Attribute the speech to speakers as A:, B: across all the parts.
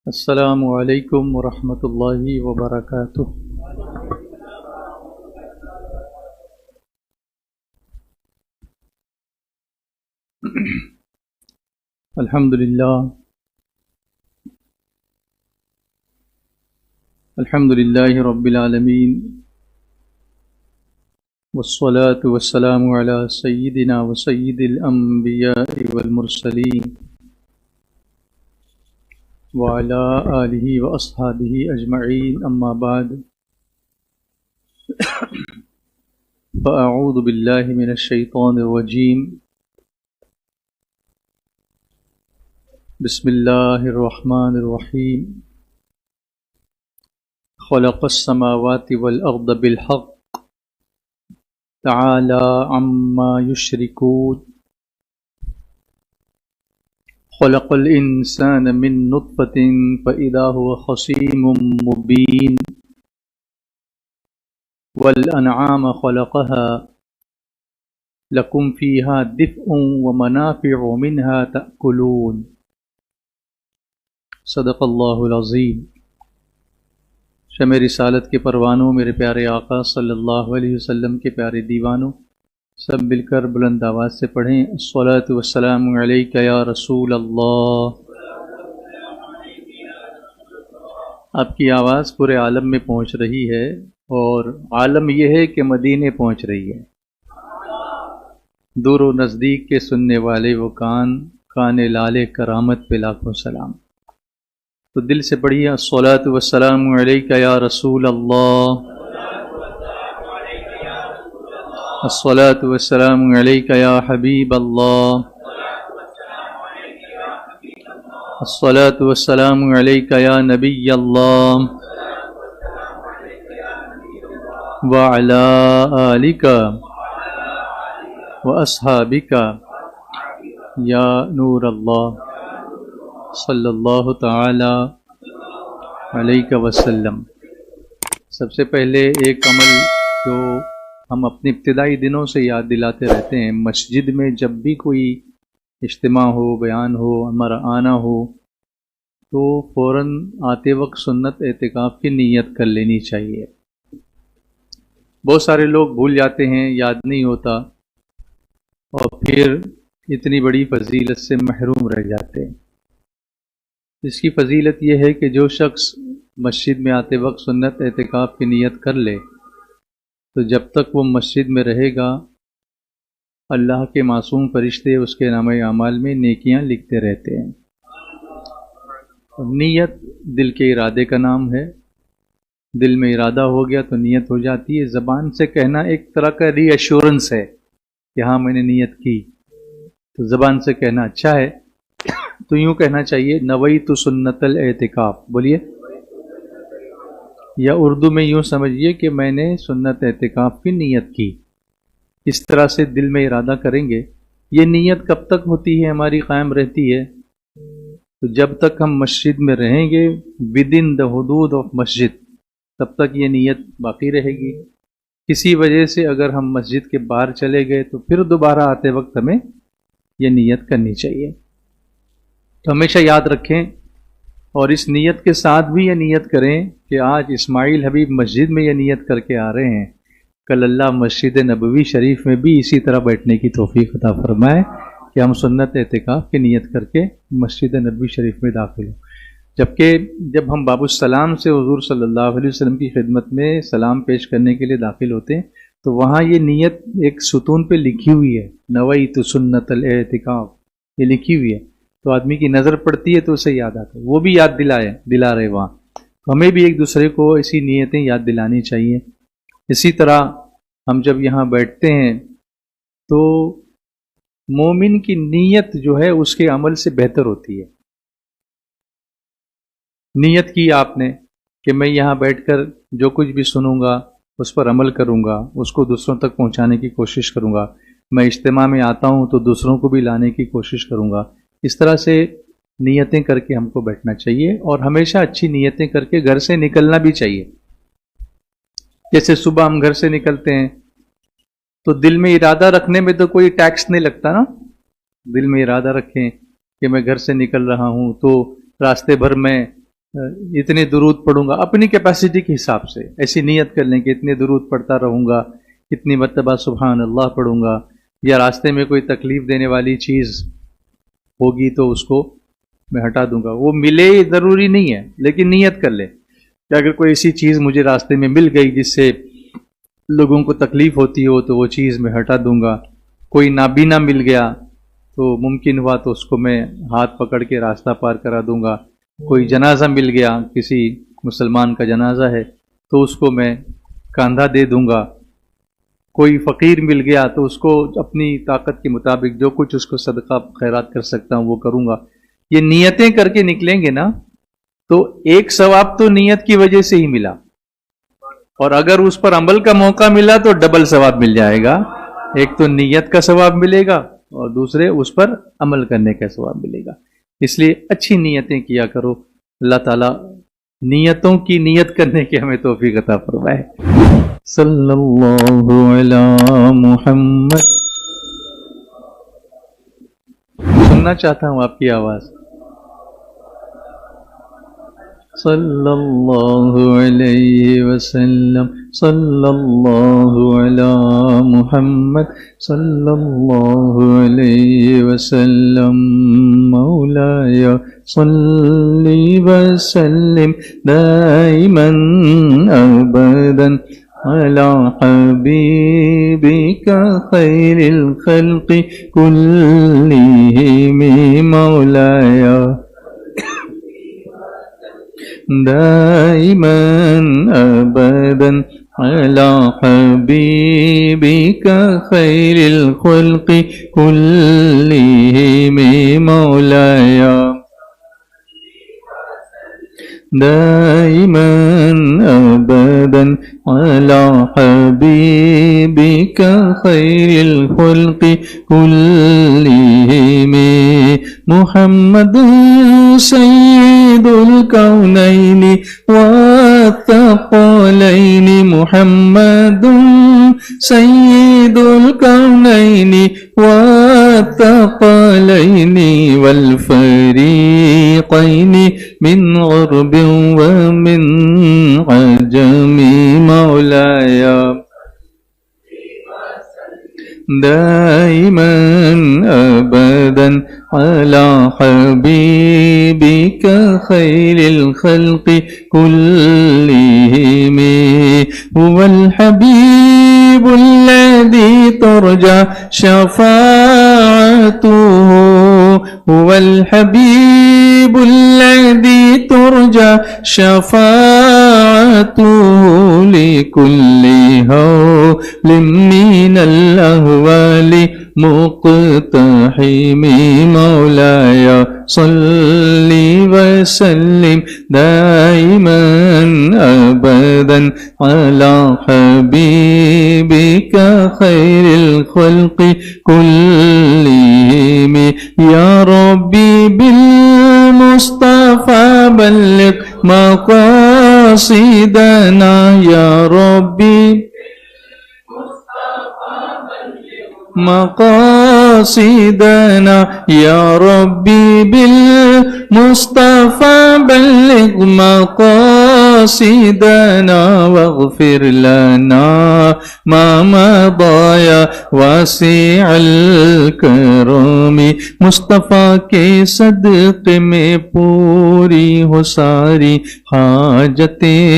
A: السلام علیکم ورحمۃ اللہ وبرکاتہ۔ الحمد للہ رب العالمین، والصلاة والسلام علی سیدنا وسید الانبیاء والمرسلین وعلی آلہ واصحابہ اجمعین، اما بعد، فاعوذ باللہ من الشیطان الرجیم، بسم اللہ الرحمن الرحیم۔ خلق السماوات والارض بالحق تعالی عما یشرکون، خلق الانسان من نطفة فاذا هو خصیم مبین، والانعام خلقها لکم فیہا دفء ومنافع منها تأکلون، صدق اللہ العظیم۔ شمع رسالت کے پروانوں، میرے پیارے آقا صلی اللہ علیہ وسلم کے پیارے دیوانوں، سب مل کر بلند آواز سے پڑھیں، الصلاۃ والسلام علیک یا رسول اللہ۔ آپ کی آواز پورے عالم میں پہنچ رہی ہے، اور عالم یہ ہے کہ مدینے پہنچ رہی ہے۔ دور و نزدیک کے سننے والے وہ کان لالے کرامت پہ لاکھوں سلام۔ تو دل سے پڑھیے، الصلاۃ والسلام علیک یا رسول اللہ، الصلاۃ والسلام علیک یا حبیب اللہ، الصلاۃ والسلام علیک یا نبی اللہ، وعلی آلک واصحابک یا نور اللہ، صلی اللہ تعالی علیہ وسلم۔ سب سے پہلے ایک عمل جو ہم اپنے ابتدائی دنوں سے یاد دلاتے رہتے ہیں، مسجد میں جب بھی کوئی اجتماع ہو، بیان ہو، ہمارا آنا ہو، تو فوراً آتے وقت سنت اعتکاف کی نیت کر لینی چاہیے۔ بہت سارے لوگ بھول جاتے ہیں، یاد نہیں ہوتا، اور پھر اتنی بڑی فضیلت سے محروم رہ جاتے ہیں۔ اس کی فضیلت یہ ہے کہ جو شخص مسجد میں آتے وقت سنت اعتکاف کی نیت کر لے، تو جب تک وہ مسجد میں رہے گا، اللہ کے معصوم فرشتے اس کے نامہ اعمال میں نیکیاں لکھتے رہتے ہیں۔ نیت دل کے ارادے کا نام ہے۔ دل میں ارادہ ہو گیا تو نیت ہو جاتی ہے۔ زبان سے کہنا ایک طرح کا ری ایشورنس ہے کہ ہاں میں نے نیت کی، تو زبان سے کہنا اچھا ہے۔ تو یوں کہنا چاہیے، نویت سنت الاعتکاف، بولیے، یا اردو میں یوں سمجھیے کہ میں نے سنت اعتکاف کی نیت کی۔ اس طرح سے دل میں ارادہ کریں گے۔ یہ نیت کب تک ہوتی ہے، ہماری قائم رہتی ہے؟ تو جب تک ہم مسجد میں رہیں گے، ودن دا حدود آف مسجد، تب تک یہ نیت باقی رہے گی۔ کسی وجہ سے اگر ہم مسجد کے باہر چلے گئے تو پھر دوبارہ آتے وقت ہمیں یہ نیت کرنی چاہیے۔ تو ہمیشہ یاد رکھیں، اور اس نیت کے ساتھ بھی یہ نیت کریں کہ آج اسماعیل حبیب مسجد میں یہ نیت کر کے آ رہے ہیں، کل اللہ مسجد نبوی شریف میں بھی اسی طرح بیٹھنے کی توفیق عطا فرمائے کہ ہم سنت اعتکاف کی نیت کر کے مسجد نبوی شریف میں داخل ہوں۔ جبکہ جب ہم باب السلام سے حضور صلی اللہ علیہ وسلم کی خدمت میں سلام پیش کرنے کے لیے داخل ہوتے ہیں، تو وہاں یہ نیت ایک ستون پہ لکھی ہوئی ہے، نویت سنت الاعتکاف، یہ لکھی ہوئی ہے۔ تو آدمی کی نظر پڑتی ہے تو اسے یاد آتا ہے، وہ بھی یاد دلا رہے وہاں۔ تو ہمیں بھی ایک دوسرے کو ایسی نیتیں یاد دلانی چاہیے۔ اسی طرح ہم جب یہاں بیٹھتے ہیں تو مومن کی نیت جو ہے اس کے عمل سے بہتر ہوتی ہے۔ نیت کی آپ نے کہ میں یہاں بیٹھ کر جو کچھ بھی سنوں گا اس پر عمل کروں گا، اس کو دوسروں تک پہنچانے کی کوشش کروں گا۔ میں اجتماع میں آتا ہوں تو دوسروں کو بھی لانے کی کوشش کروں گا۔ اس طرح سے نیتیں کر کے ہم کو بیٹھنا چاہیے، اور ہمیشہ اچھی نیتیں کر کے گھر سے نکلنا بھی چاہیے۔ جیسے صبح ہم گھر سے نکلتے ہیں تو دل میں ارادہ رکھنے میں تو کوئی ٹیکس نہیں لگتا نا۔ دل میں ارادہ رکھیں کہ میں گھر سے نکل رہا ہوں، تو راستے بھر میں اتنے درود پڑھوں گا، اپنی کیپیسٹی کے حساب سے ایسی نیت کر لیں کہ اتنے درود پڑھتا رہوں گا، اتنی مرتبہ سبحان اللہ پڑھوں گا، یا راستے میں کوئی تکلیف دینے والی چیز ہوگی تو اس کو میں ہٹا دوں گا. وہ ملے ضروری نہیں ہے، لیکن نیت کر لے کہ اگر کوئی ایسی چیز مجھے راستے میں مل گئی جس سے لوگوں کو تکلیف ہوتی ہو تو وہ چیز میں ہٹا دوں گا. کوئی نابینا مل گیا تو ممکن ہوا تو اس کو میں ہاتھ پکڑ کے راستہ پار کرا دوں گا. کوئی جنازہ مل گیا، کسی مسلمان کا جنازہ ہے تو اس کو میں کاندھا دے دوں گا. کوئی فقیر مل گیا تو اس کو اپنی طاقت کے مطابق جو کچھ اس کو صدقہ خیرات کر سکتا ہوں وہ کروں گا. یہ نیتیں کر کے نکلیں گے نا تو ایک ثواب تو نیت کی وجہ سے ہی ملا، اور اگر اس پر عمل کا موقع ملا تو ڈبل ثواب مل جائے گا. ایک تو نیت کا ثواب ملے گا اور دوسرے اس پر عمل کرنے کا ثواب ملے گا. اس لیے اچھی نیتیں کیا کرو. اللہ تعالیٰ نیتوں کی نیت کرنے کی ہمیں توفیق عطا فرمائے. صلی اللہ علی محمد. سننا چاہتا ہوں آپ کی آواز. صلی اللہ علیہ وسلم. صلی اللہ علی محمد. صلی اللہ علیہ وسلم. مولاي صلی وسلم دائما ابدا على حبيبك خير الخلق كلهم. مولاي دائما ابدا على حبيبك خير الخلق كلهم. مولاي دائما ابدا على حبيبك خير الخلق كلهم. محمد سيد الكونين والثقلين. محمد سيد الكونين والثقلين والفريقين من غرب ومن عجم. مولاي دائما ابدا على حبيبك خير الخلق كلهم. هو الحبيب الذي ترجى شفاعته. هو الحبيب الذي ترجى شفاعته لكل هول من الأهوال مقتحم. مولاي صل وسلم دائما ابدا على حبيبك خير الخلق كلهم. يا ربي بالمصطفى بلغ مقاصدنا. يا ربي مقاصدنا. يا ربي بالمصطفى بلغ مقاصدنا واغفر لنا ما مضى يا واسع الكرم. مصطفیٰ کے صدقے میں پوری ہو ساری حاجتیں.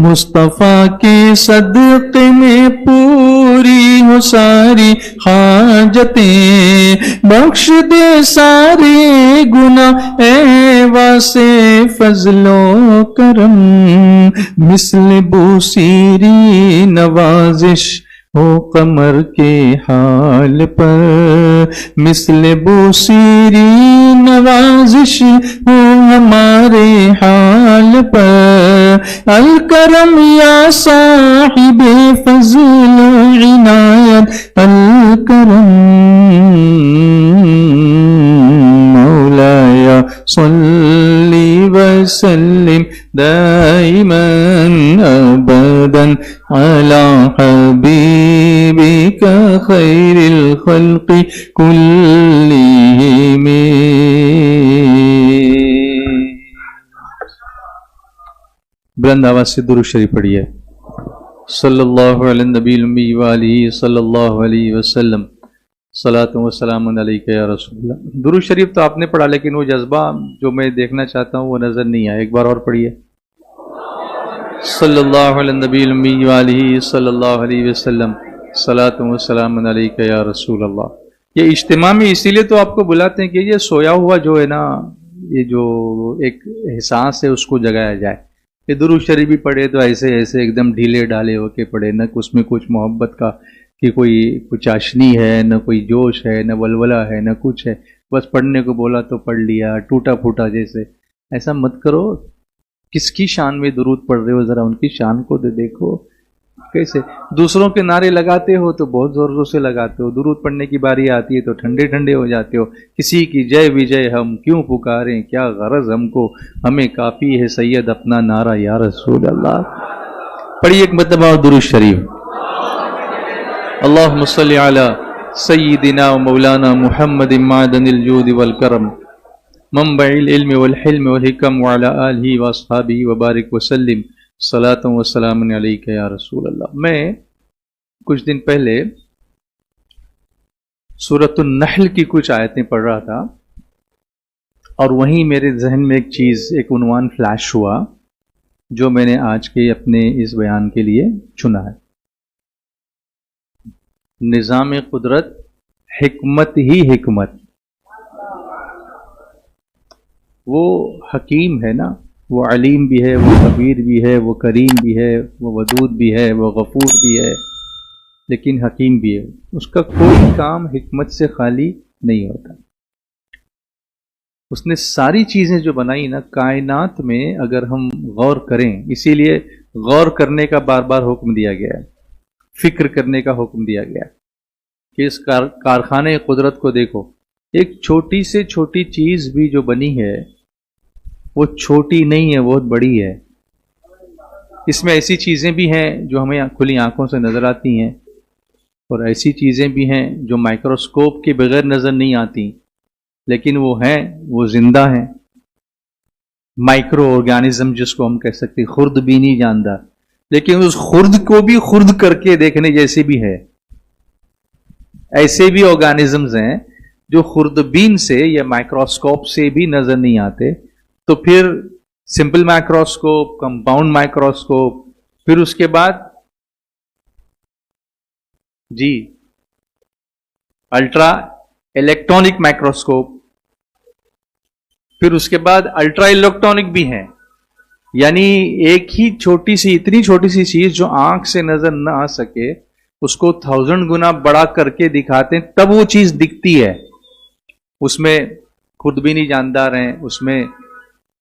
A: مصطفیٰ کے صدقے میں پوری ہو ساری حاجتیں. بخش دے سارے گناہ اے واسع فضل و کرم. مثل بوسیری نوازش ہو قمر کے حال پر. مثل بوسیری نوازش ہو ہمارے حال پر. الکرم یا صاحب فضل و عنایت. الکرم مولاي صلی وسلم دائما ابدا على حبيبك خير الخلق كلهم. بلند آواز سے درود شریف پڑھیے. صلی اللہ علی النبی الامی وآلہ صلی اللہ علیہ وسلم. صلاۃ و سلام علیک یا رسول اللہ. درود شریف تو آپ نے پڑھا لیکن وہ جذبہ جو میں دیکھنا چاہتا ہوں وہ نظر نہیں آیا. ایک بار اور پڑھیے. صلی اللہ علی النبی الامی وآلہ صلی اللہ علیہ وسلم. صلاۃ و سلام علیک یا رسول اللہ. یہ اجتماع میں اسی لیے تو آپ کو بلاتے ہیں کہ یہ سویا ہوا جو ہے نا، یہ جو ایک احساس ہے اس کو جگایا جائے. کہ درود شریف بھی پڑھے تو ایسے ایک دم ڈھیلے ڈالے ہو کے پڑھے، نہ اس میں کچھ محبت کا کہ کوئی چاشنی ہے، نہ کوئی جوش ہے، نہ ولولہ ہے، نہ کچھ ہے. بس پڑھنے کو بولا تو پڑھ لیا ٹوٹا پھوٹا جیسے. ایسا مت کرو. کس کی شان میں درود پڑھ رہے ہو، ذرا ان کی شان کو دیکھو. کیسے دوسروں کے نعرے لگاتے ہو تو بہت زور زور سے لگاتے ہو، درود پڑھنے کی باری آتی ہے تو ٹھنڈے ٹھنڈے ہو جاتے ہو. کسی کی جے وجے ہم کیوں پکاریں، کیا غرض ہم کو، ہمیں کافی ہے سید اپنا نعرہ یا رسول اللہ. پڑھیے ایک مرتبہ درود شریف. اللہم صلی علی سیدنا و مولانا محمد معدن الجود والکرم منبع العلم والحلم والحکم وعلی آلہ واصحابہ وبارک وسلم. صلاۃ و سلام علیک یا رسول اللہ. میں کچھ دن پہلے سورۃ النحل کی کچھ آیتیں پڑھ رہا تھا اور وہیں میرے ذہن میں ایک چیز، ایک عنوان فلیش ہوا جو میں نے آج کے اپنے اس بیان کے لیے چنا ہے. نظام قدرت، حکمت ہی حکمت. وہ حکیم ہے نا، وہ علیم بھی ہے، وہ خبیر بھی ہے، وہ کریم بھی ہے، وہ ودود بھی ہے، وہ غفور بھی ہے، لیکن حکیم بھی ہے. اس کا کوئی کام حکمت سے خالی نہیں ہوتا. اس نے ساری چیزیں جو بنائی نا کائنات میں، اگر ہم غور کریں، اسی لیے غور کرنے کا بار بار حکم دیا گیا ہے، فکر کرنے کا حکم دیا گیا ہے کہ اس کارخانے قدرت کو دیکھو. ایک چھوٹی سے چھوٹی چیز بھی جو بنی ہے وہ چھوٹی نہیں ہے، بہت بڑی ہے. اس میں ایسی چیزیں بھی ہیں جو ہمیں کھلی آنکھوں سے نظر آتی ہیں، اور ایسی چیزیں بھی ہیں جو مائکروسکوپ کے بغیر نظر نہیں آتی، لیکن وہ ہیں، وہ زندہ ہیں. مائکرو آرگینزم جس کو ہم کہہ سکتے، خرد بھی نہیں جانتا، لیکن اس خرد کو بھی خرد کر کے دیکھنے جیسے بھی ہے. ایسے بھی آرگینزمز ہیں جو خوردبین سے یا مائکروسکوپ سے بھی نظر نہیں آتے. تو پھر سمپل مائکروسکوپ، کمپاؤنڈ مائکروسکوپ، پھر اس کے بعد الٹرا الیکٹرانک مائکروسکوپ، پھر اس کے بعد الٹرا الیکٹرانک بھی ہیں. یعنی ایک ہی چھوٹی سی، اتنی چھوٹی سی چیز جو آنکھ سے نظر نہ آ سکے، اس کو 1000 گنا بڑا کر کے دکھاتے ہیں تب وہ چیز دکھتی ہے. اس میں خوردبینی جاندار ہیں، اس میں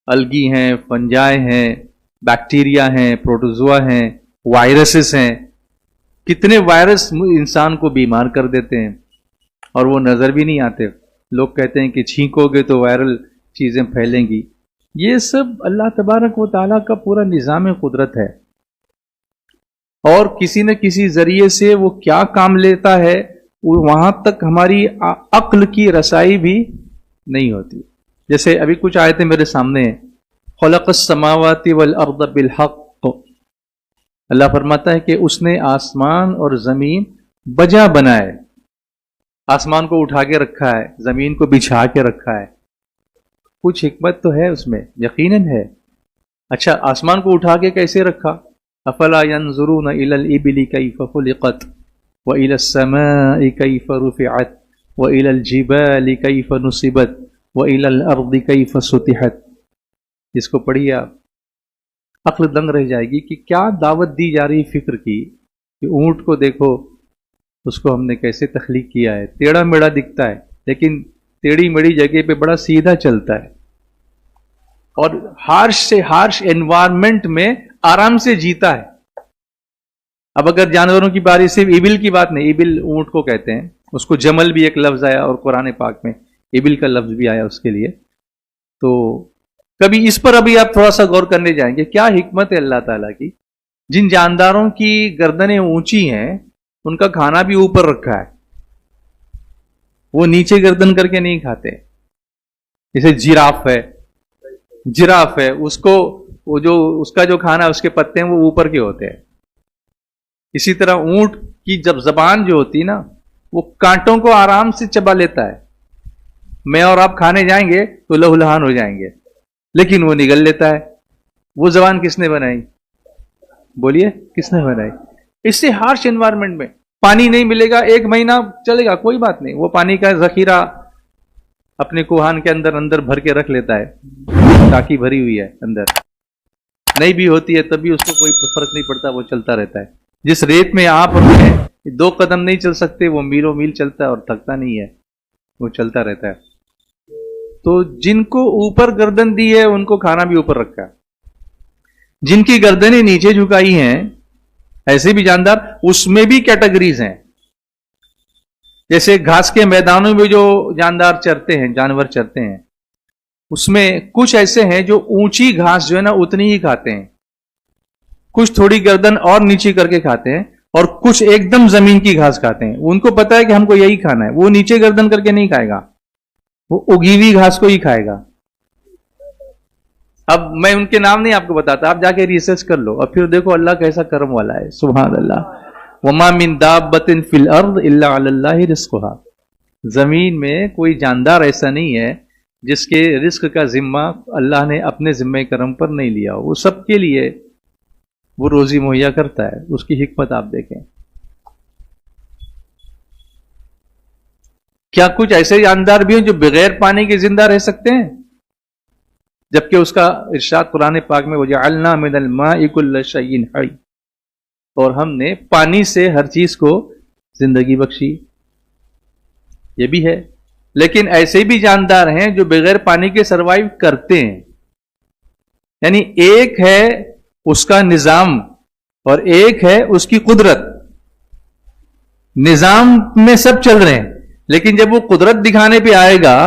A: الگی ہیں، فنجائے ہیں، بیکٹیریا ہیں، پروٹوزوا ہیں، وائرسز ہیں. کتنے وائرس انسان کو بیمار کر دیتے ہیں اور وہ نظر بھی نہیں آتے. لوگ کہتے ہیں کہ چھینکو گے تو وائرل چیزیں پھیلیں گی. یہ سب اللہ تبارک و تعالیٰ کا پورا نظام قدرت ہے، اور کسی نہ کسی ذریعے سے وہ کیا کام لیتا ہے وہاں تک ہماری عقل کی رسائی بھی نہیں ہوتی. جیسے ابھی کچھ آیتیں میرے سامنے ہیں. خلق السماوات والارض بالحق. اللہ فرماتا ہے کہ اس نے آسمان اور زمین بجا بنائے. آسمان کو اٹھا کے رکھا ہے، زمین کو بچھا کے رکھا ہے. کچھ حکمت تو ہے اس میں، یقیناً ہے. اچھا، آسمان کو اٹھا کے کیسے رکھا؟ افلا ينظرون الى الابل كيف خلقت والى السماء كيف رفعت والى الجبال كيف نصبت وَإِلَى الْأَرْضِ كَيْفَ سُطِحَتْ. اس کو پڑھیے آپ، عقل دنگ رہ جائے گی کہ کیا دعوت دی جا رہی فکر کی. کہ اونٹ کو دیکھو، اس کو ہم نے کیسے تخلیق کیا ہے. ٹیڑھا میڑھا دکھتا ہے لیکن ٹیڑھی میڑھی جگہ پہ بڑا سیدھا چلتا ہے، اور ہارش سے ہارش انوائرمنٹ میں آرام سے جیتا ہے. اب اگر جانوروں کی باری، صرف ایبل کی بات نہیں، ایبل اونٹ کو کہتے ہیں، اس کو جمل بھی ایک لفظ آیا اور قرآن پاک میں ایبل کا لفظ بھی آیا اس کے لیے. تو کبھی اس پر ابھی آپ تھوڑا سا غور کرنے جائیں گے کیا حکمت ہے اللہ تعالیٰ کی. جن جانداروں کی گردنیں اونچی ہیں ان کا کھانا بھی اوپر رکھا ہے، وہ نیچے گردن کر کے نہیں کھاتے. جیسے جراف ہے، اس کو وہ جو اس کا جو کھانا اس کے پتے ہیں وہ اوپر کے ہوتے ہیں. اسی طرح اونٹ کی جب زبان جو ہوتی نا وہ کانٹوں کو آرام سے چبا لیتا ہے. میں اور آپ کھانے جائیں گے تو لہو لہان ہو جائیں گے، لیکن وہ نگل لیتا ہے. وہ زبان کس نے بنائی؟ بولیے کس نے بنائی؟ اس سے ہارش انوائرمنٹ میں پانی نہیں ملے گا، 1 مہینہ چلے گا کوئی بات نہیں، وہ پانی کا ذخیرہ اپنے کوہان کے اندر بھر کے رکھ لیتا ہے. ٹاکی بھری ہوئی ہے اندر، نہیں بھی ہوتی ہے تب بھی اس کو کوئی فرق نہیں پڑتا، وہ چلتا رہتا ہے. جس ریت میں آپ اور میں 2 قدم نہیں چل سکتے وہ میلوں میل چلتا ہے اور تھکتا نہیں ہے، وہ چلتا رہتا ہے. تو جن کو اوپر گردن دی ہے ان کو کھانا بھی اوپر رکھا ہے. جن کی گردنیں نیچے جھکائی ہیں ایسے بھی جاندار، اس میں بھی کیٹیگریز ہیں. جیسے گھاس کے میدانوں میں جو جاندار چرتے ہیں، جانور چرتے ہیں، اس میں کچھ ایسے ہیں جو اونچی گھاس جو ہے نا اتنی ہی کھاتے ہیں، کچھ تھوڑی گردن اور نیچے کر کے کھاتے ہیں، اور کچھ ایک دم زمین کی گھاس کھاتے ہیں. ان کو پتا ہے کہ ہم کو یہی کھانا ہے، وہ نیچے گردن کر کے نہیں کھائے گا، وہ اگی ہوئی گھاس کو ہی کھائے گا. اب میں ان کے نام نہیں آپ کو بتاتا، آپ جا کے ریسرچ کر لو اور پھر دیکھو اللہ کیسا کرم والا ہے. سبحان اللہ. وما من دابۃ فی الارض الا علی اللہ رزقها. زمین میں کوئی جاندار ایسا نہیں ہے جس کے رزق کا ذمہ اللہ نے اپنے ذمہ کرم پر نہیں لیا. وہ سب کے لیے وہ روزی مہیا کرتا ہے. اس کی حکمت آپ دیکھیں. کیا کچھ ایسے جاندار بھی ہیں جو بغیر پانی کے زندہ رہ سکتے ہیں؟ جبکہ اس کا ارشاد قرآن پاک میں وَجَعَلْنَا مِنَ الْمَاءِ كُلَّ شَيْءٍ حَيٍّ، اور ہم نے پانی سے ہر چیز کو زندگی بخشی. یہ بھی ہے. لیکن ایسے بھی جاندار ہیں جو بغیر پانی کے سروائیو کرتے ہیں. یعنی ایک ہے اس کا نظام اور ایک ہے اس کی قدرت. نظام میں سب چل رہے ہیں لیکن جب وہ قدرت دکھانے پہ آئے گا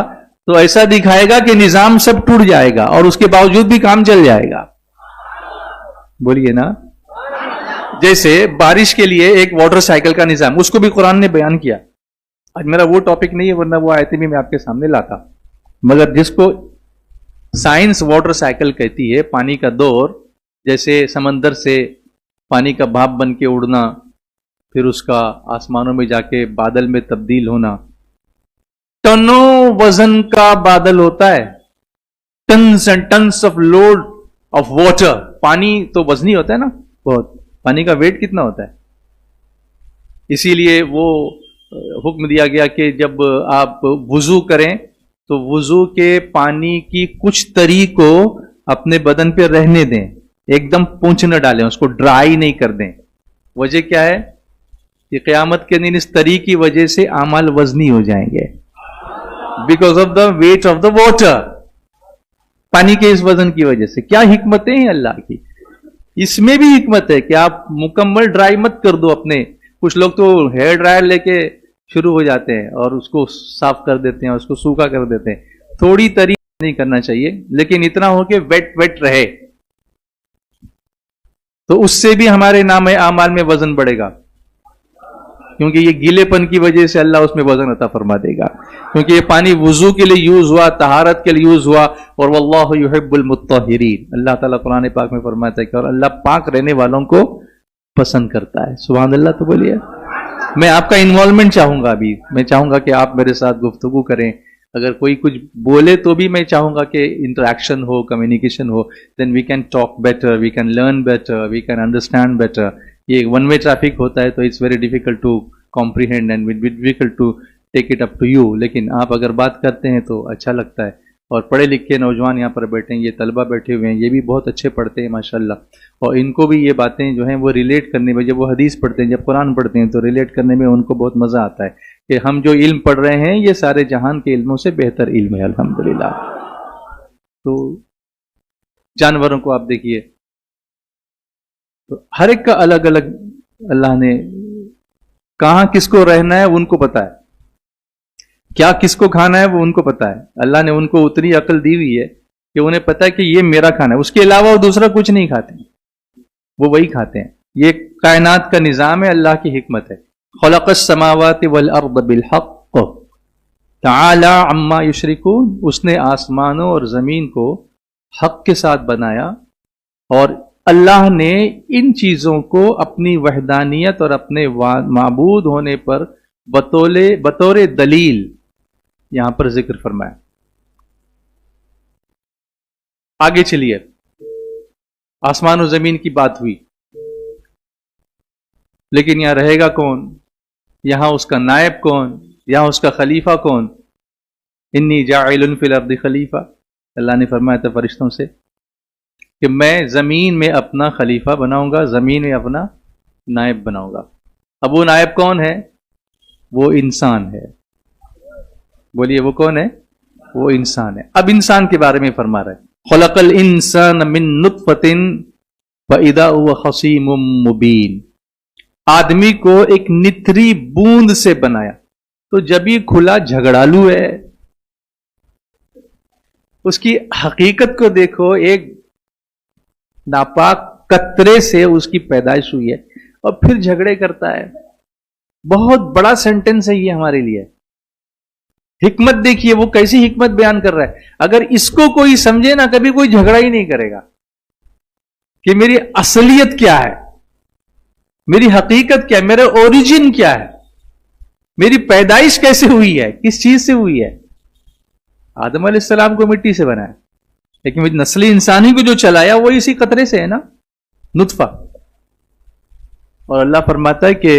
A: تو ایسا دکھائے گا کہ نظام سب ٹوٹ جائے گا اور اس کے باوجود بھی کام چل جائے گا. بولیے نا. جیسے بارش کے لیے ایک واٹر سائیکل کا نظام، اس کو بھی قرآن نے بیان کیا. آج میرا وہ ٹاپک نہیں ہے ورنہ وہ آیتیں بھی میں آپ کے سامنے لاتا، مگر جس کو سائنس واٹر سائیکل کہتی ہے، پانی کا دور، جیسے سمندر سے پانی کا بھاپ بن کے اڑنا، پھر اس کا آسمانوں میں جا کے بادل میں تبدیل ہونا. ٹنوں وزن کا بادل ہوتا ہے، tons and tons of load of water. پانی تو وزنی ہوتا ہے نا بہت، پانی کا ویٹ کتنا ہوتا ہے. اسی لیے وہ حکم دیا گیا کہ جب آپ وضو کریں تو وضو کے پانی کی کچھ تری کو اپنے بدن پہ رہنے دیں، ایک دم پونچھ نہ ڈالیں، اس کو ڈرائی نہیں کر دیں. وجہ کیا ہے کہ قیامت کے دن اس تری کی وجہ سے اعمال وزنی ہو جائیں گے، because of the weight of the water. پانی کے اس وزن کی وجہ سے. کیا حکمتیں ہیں اللہ کی. اس میں بھی حکمت ہے کہ آپ مکمل ڈرائی مت کر دو اپنے. کچھ لوگ تو ہیئر ڈرائر لے کے شروع ہو جاتے ہیں اور اس کو صاف کر دیتے ہیں، اس کو سوکھا کر دیتے ہیں. تھوڑی تری نہیں کرنا چاہیے لیکن اتنا ہو کہ ویٹ ویٹ رہے، تو اس سے بھی ہمارے نام اعمال میں وزن بڑھے گا، کیونکہ یہ گیلے پن کی وجہ سے اللہ اس میں وزن عطا فرما دے گا. کیونکہ یہ پانی وضو کے لیے یوز ہوا، طہارت کے لیے یوز ہوا، اور واللہ یحب المطہرین. اللہ تعالیٰ قرآن پاک میں فرماتا ہے کہ اور اللہ پاک رہنے والوں کو پسند کرتا ہے. سبحان اللہ. تو بولیے. میں آپ کا انوالومنٹ چاہوں گا. ابھی میں چاہوں گا کہ آپ میرے ساتھ گفتگو کریں. اگر کوئی کچھ بولے تو بھی میں چاہوں گا کہ انٹریکشن ہو، کمیونیکیشن ہو. Then we can talk better, we can learn better, we can understand better. یہ ون وے ٹریفک ہوتا ہے تو it's very difficult to comprehend and difficult to take it up to you. لیکن آپ اگر بات کرتے ہیں تو اچھا لگتا ہے. اور پڑھے لکھے نوجوان یہاں پر بیٹھے ہیں، یہ طلبہ بیٹھے ہوئے ہیں، یہ بھی بہت اچھے پڑھتے ہیں ماشاءاللہ، اور ان کو بھی یہ باتیں جو ہیں وہ ریلیٹ کرنے میں، جب وہ حدیث پڑھتے ہیں، جب قرآن پڑھتے ہیں تو ریلیٹ کرنے میں ان کو بہت مزہ آتا ہے کہ ہم جو علم پڑھ رہے ہیں یہ سارے جہان کے علموں سے بہتر علم ہے الحمدللہ. تو جانوروں کو آپ دیکھیے تو ہر ایک کا الگ الگ اللہ نے کہاں کس کو رہنا ہے ان کو پتا ہے، کیا کس کو کھانا ہے وہ ان کو پتا ہے. اللہ نے ان کو اتنی عقل دی ہوئی ہے کہ انہیں پتا ہے کہ یہ میرا کھانا ہے، اس کے علاوہ وہ دوسرا کچھ نہیں کھاتے، وہ وہی کھاتے ہیں. یہ کائنات کا نظام ہے، اللہ کی حکمت ہے. خلق السماوات والارض بالحق تعالی عما یشرکون. اس نے آسمانوں اور زمین کو حق کے ساتھ بنایا اور اللہ نے ان چیزوں کو اپنی وحدانیت اور اپنے معبود ہونے پر بطور دلیل یہاں پر ذکر فرمایا. آگے چلیے، آسمان و زمین کی بات ہوئی، لیکن یہاں رہے گا کون؟ یہاں اس کا نائب کون؟ یہاں اس کا خلیفہ کون؟ انی جاعل فی الارض خلیفہ، اللہ نے فرمایا تھا فرشتوں سے کہ میں زمین میں اپنا خلیفہ بناؤں گا، زمین میں اپنا نائب بناؤں گا. اب وہ نائب کون ہے؟ وہ انسان ہے. بولیے وہ کون ہے؟ وہ انسان ہے. اب انسان کے بارے میں فرما رہا ہے خلق الانسان من نطفۃ فاذا هو خصیم مبین. آدمی کو ایک نتری بوند سے بنایا تو جب یہ کھلا جھگڑالو ہے. اس کی حقیقت کو دیکھو، ایک ناپاک قطرے سے اس کی پیدائش ہوئی ہے اور پھر جھگڑے کرتا ہے. بہت بڑا سینٹنس ہے یہ ہمارے لیے. حکمت دیکھیے وہ کیسی حکمت بیان کر رہا ہے. اگر اس کو کوئی سمجھے نا، کبھی کوئی جھگڑا ہی نہیں کرے گا کہ میری اصلیت کیا ہے، میری حقیقت کیا ہے، میرا اوریجن کیا ہے، میری پیدائش کیسے ہوئی ہے، کس چیز سے ہوئی ہے. آدم علیہ السلام کو مٹی سے بنایا، لیکن نسل انسانی کو جو چلایا وہ اسی قطرے سے ہے نا، نطفہ. اور اللہ فرماتا ہے کہ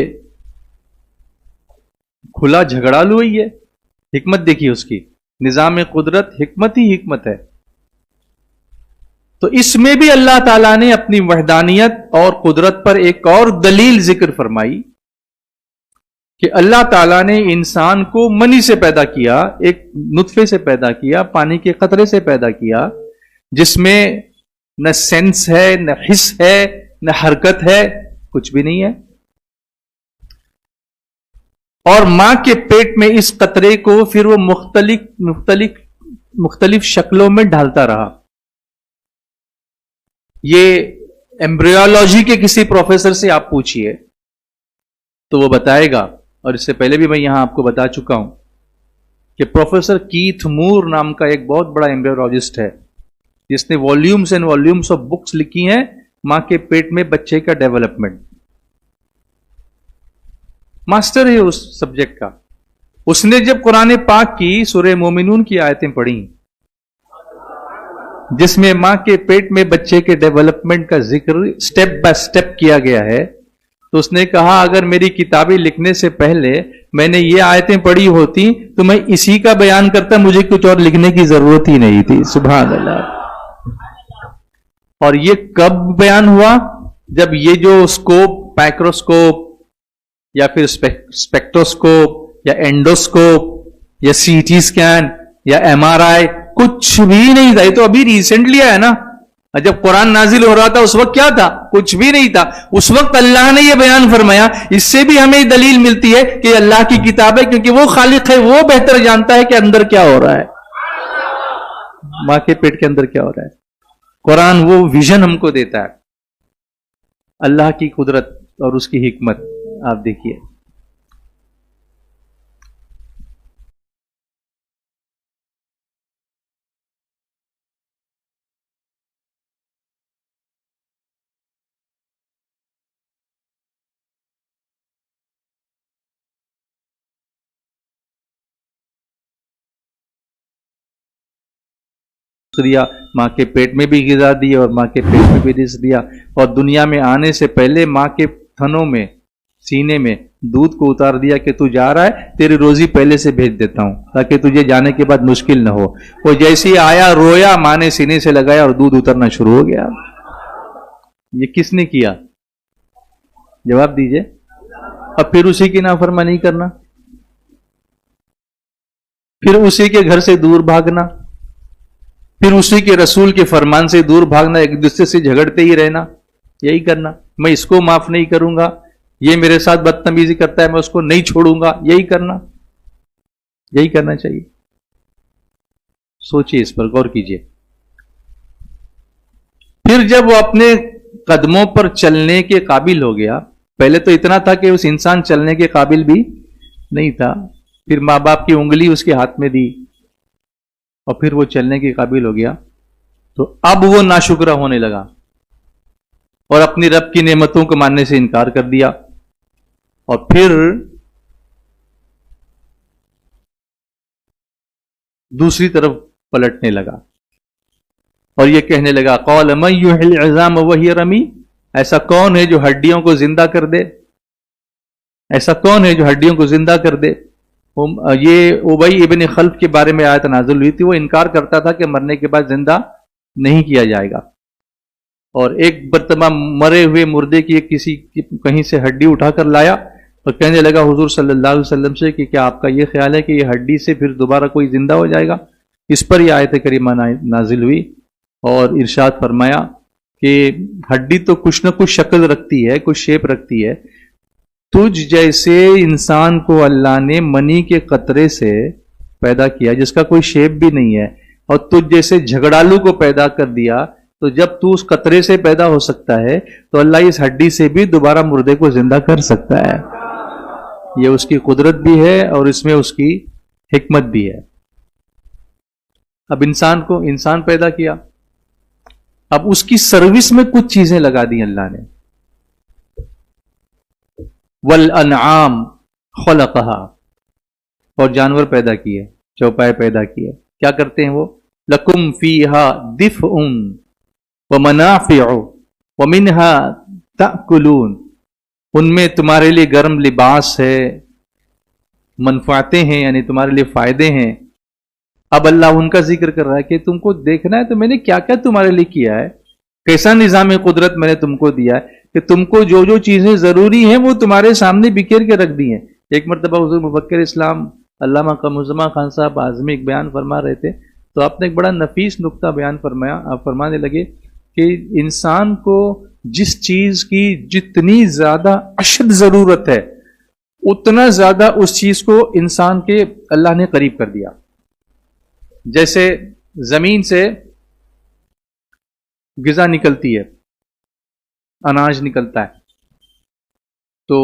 A: کھلا جھگڑالو ہی ہے. حکمت دیکھیے اس کی، نظام قدرت حکمت ہی حکمت ہے. تو اس میں بھی اللہ تعالیٰ نے اپنی وحدانیت اور قدرت پر ایک اور دلیل ذکر فرمائی کہ اللہ تعالیٰ نے انسان کو منی سے پیدا کیا، ایک نطفے سے پیدا کیا، پانی کے قطرے سے پیدا کیا، جس میں نہ سینس ہے، نہ حس ہے، نہ حرکت ہے، کچھ بھی نہیں ہے. اور ماں کے پیٹ میں اس قطرے کو پھر وہ مختلف شکلوں میں ڈھالتا رہا. یہ ایمبریولوجی کے کسی پروفیسر سے آپ پوچھئے تو وہ بتائے گا، اور اس سے پہلے بھی میں یہاں آپ کو بتا چکا ہوں کہ پروفیسر کیتھ مور نام کا ایک بہت بڑا ایمبریولوجسٹ ہے جس نے volumes and volumes of books لکھی ہیں ماں کے پیٹ میں بچے کا ڈیولپمنٹ. ماسٹر ہے اس سبجیکٹ کا. اس نے جب قرآن پاک کی سورہ مومنون کی آیتیں پڑھی جس میں ماں کے پیٹ میں بچے کے ڈیولپمنٹ کا ذکر سٹیپ بائی سٹیپ کیا گیا ہے، تو اس نے کہا اگر میری کتابیں لکھنے سے پہلے میں نے یہ آیتیں پڑھی ہوتی تو میں اسی کا بیان کرتا، مجھے کچھ اور لکھنے کی ضرورت ہی نہیں تھی. سبحان اللہ. اور یہ کب بیان ہوا؟ جب یہ جو اسکوپ، مائکروسکوپ یا پھر اسپیکٹروسکوپ یا اینڈوسکوپ یا سی ٹی اسکین یا ایم آر آئی کچھ بھی نہیں تھا. یہ تو ابھی ریسنٹلی آیا نا. جب قرآن نازل ہو رہا تھا اس وقت کیا تھا؟ کچھ بھی نہیں تھا. اس وقت اللہ نے یہ بیان فرمایا. اس سے بھی ہمیں دلیل ملتی ہے کہ اللہ کی کتاب ہے، کیونکہ وہ خالق ہے، وہ بہتر جانتا ہے کہ اندر کیا ہو رہا ہے، ماں کے پیٹ کے اندر کیا ہو رہا ہے. قرآن وہ ویژن ہم کو دیتا ہے. اللہ کی قدرت اور اس کی حکمت آپ دیکھیے. دیا ماں کے پیٹ میں بھی غذا دی اور ماں کے پیٹ میں بھی رزق دیا، اور دنیا میں آنے سے پہلے ماں کے تھنوں میں، سینے میں دودھ کو اتار دیا کہ تو جا رہا ہے، تیری روزی پہلے سے بھیج دیتا ہوں تاکہ تجھے جانے کے بعد مشکل نہ ہو. وہ جیسے ہی آیا رویا، ماں نے سینے سے لگایا اور دودھ اترنا شروع ہو گیا. یہ کس نے کیا؟ جواب دیجئے. اب پھر اسی کی نافرمانی کرنا، پھر اسی کے گھر سے دور بھاگنا، پھر اسی کے رسول کے فرمان سے دور بھاگنا، ایک دوسرے سے جھگڑتے ہی رہنا، یہی کرنا. میں اس کو معاف نہیں کروں گا، یہ میرے ساتھ بدتمیزی کرتا ہے، میں اس کو نہیں چھوڑوں گا، یہی کرنا چاہیے. سوچئے، اس پر غور کیجئے. پھر جب وہ اپنے قدموں پر چلنے کے قابل ہو گیا، پہلے تو اتنا تھا کہ اس انسان چلنے کے قابل بھی نہیں تھا، پھر ماں باپ کی انگلی اس کے ہاتھ میں دی اور پھر وہ چلنے کے قابل ہو گیا، تو اب وہ ناشکرہ ہونے لگا. اور اپنی رب کی نعمتوں کو ماننے سے انکار کر دیا، اور پھر دوسری طرف پلٹنے لگا اور یہ کہنے لگا قال من یحیی العظام وہی رمیم، ایسا کون ہے جو ہڈیوں کو زندہ کر دے، ایسا کون ہے جو ہڈیوں کو زندہ کر دے۔ یہ ابی ابن خلف کے بارے میں آیت نازل ہوئی تھی، وہ انکار کرتا تھا کہ مرنے کے بعد زندہ نہیں کیا جائے گا، اور ایک مرتبہ مرے ہوئے مردے کی کہیں سے ہڈی اٹھا کر لایا اور کہنے لگا حضور صلی اللہ علیہ وسلم سے کہ کیا آپ کا یہ خیال ہے کہ یہ ہڈی سے پھر دوبارہ کوئی زندہ ہو جائے گا؟ اس پر یہ آیت کریمہ نازل ہوئی اور ارشاد فرمایا کہ ہڈی تو کچھ نہ کچھ شکل رکھتی ہے، کچھ شیپ رکھتی ہے، تجھ جیسے انسان کو اللہ نے منی کے قطرے سے پیدا کیا جس کا کوئی شیپ بھی نہیں ہے، اور تجھ جیسے جھگڑالو کو پیدا کر دیا، تو جب تو اس قطرے سے پیدا ہو سکتا ہے تو اللہ اس ہڈی سے بھی دوبارہ مردے کو زندہ کر سکتا ہے۔ یہ اس کی قدرت بھی ہے اور اس میں اس کی حکمت بھی ہے۔ اب انسان پیدا کیا، اب اس کی سروس میں کچھ چیزیں لگا دی اللہ نے۔ والانعام خلقها، اور جانور پیدا کیے، چوپائے پیدا کیے۔ کیا کرتے ہیں وہ؟ لکم فیہا دفء ومنافع ومنها تأکلون، ان میں تمہارے لیے گرم لباس ہے، منفعتیں ہیں، یعنی تمہارے لیے فائدے ہیں۔ اب اللہ ان کا ذکر کر رہا ہے کہ تم کو دیکھنا ہے تو میں نے کیا کیا تمہارے لیے کیا ہے، کیسا نظام قدرت میں نے تم کو دیا ہے کہ تم کو جو جو چیزیں ضروری ہیں وہ تمہارے سامنے بکھیر کے رکھ دی ہیں۔ ایک مرتبہ حضور مفکر اسلام علامہ قمرالزمان خان صاحب اعظمی ایک بیان فرما رہے تھے، تو آپ نے ایک بڑا نفیس نقطہ بیان فرمایا۔ آپ فرمانے لگے کہ انسان کو جس چیز کی جتنی زیادہ اشد ضرورت ہے اتنا زیادہ اس چیز کو انسان کے اللہ نے قریب کر دیا۔ جیسے زمین سے غذا نکلتی ہے، اناج نکلتا ہے، تو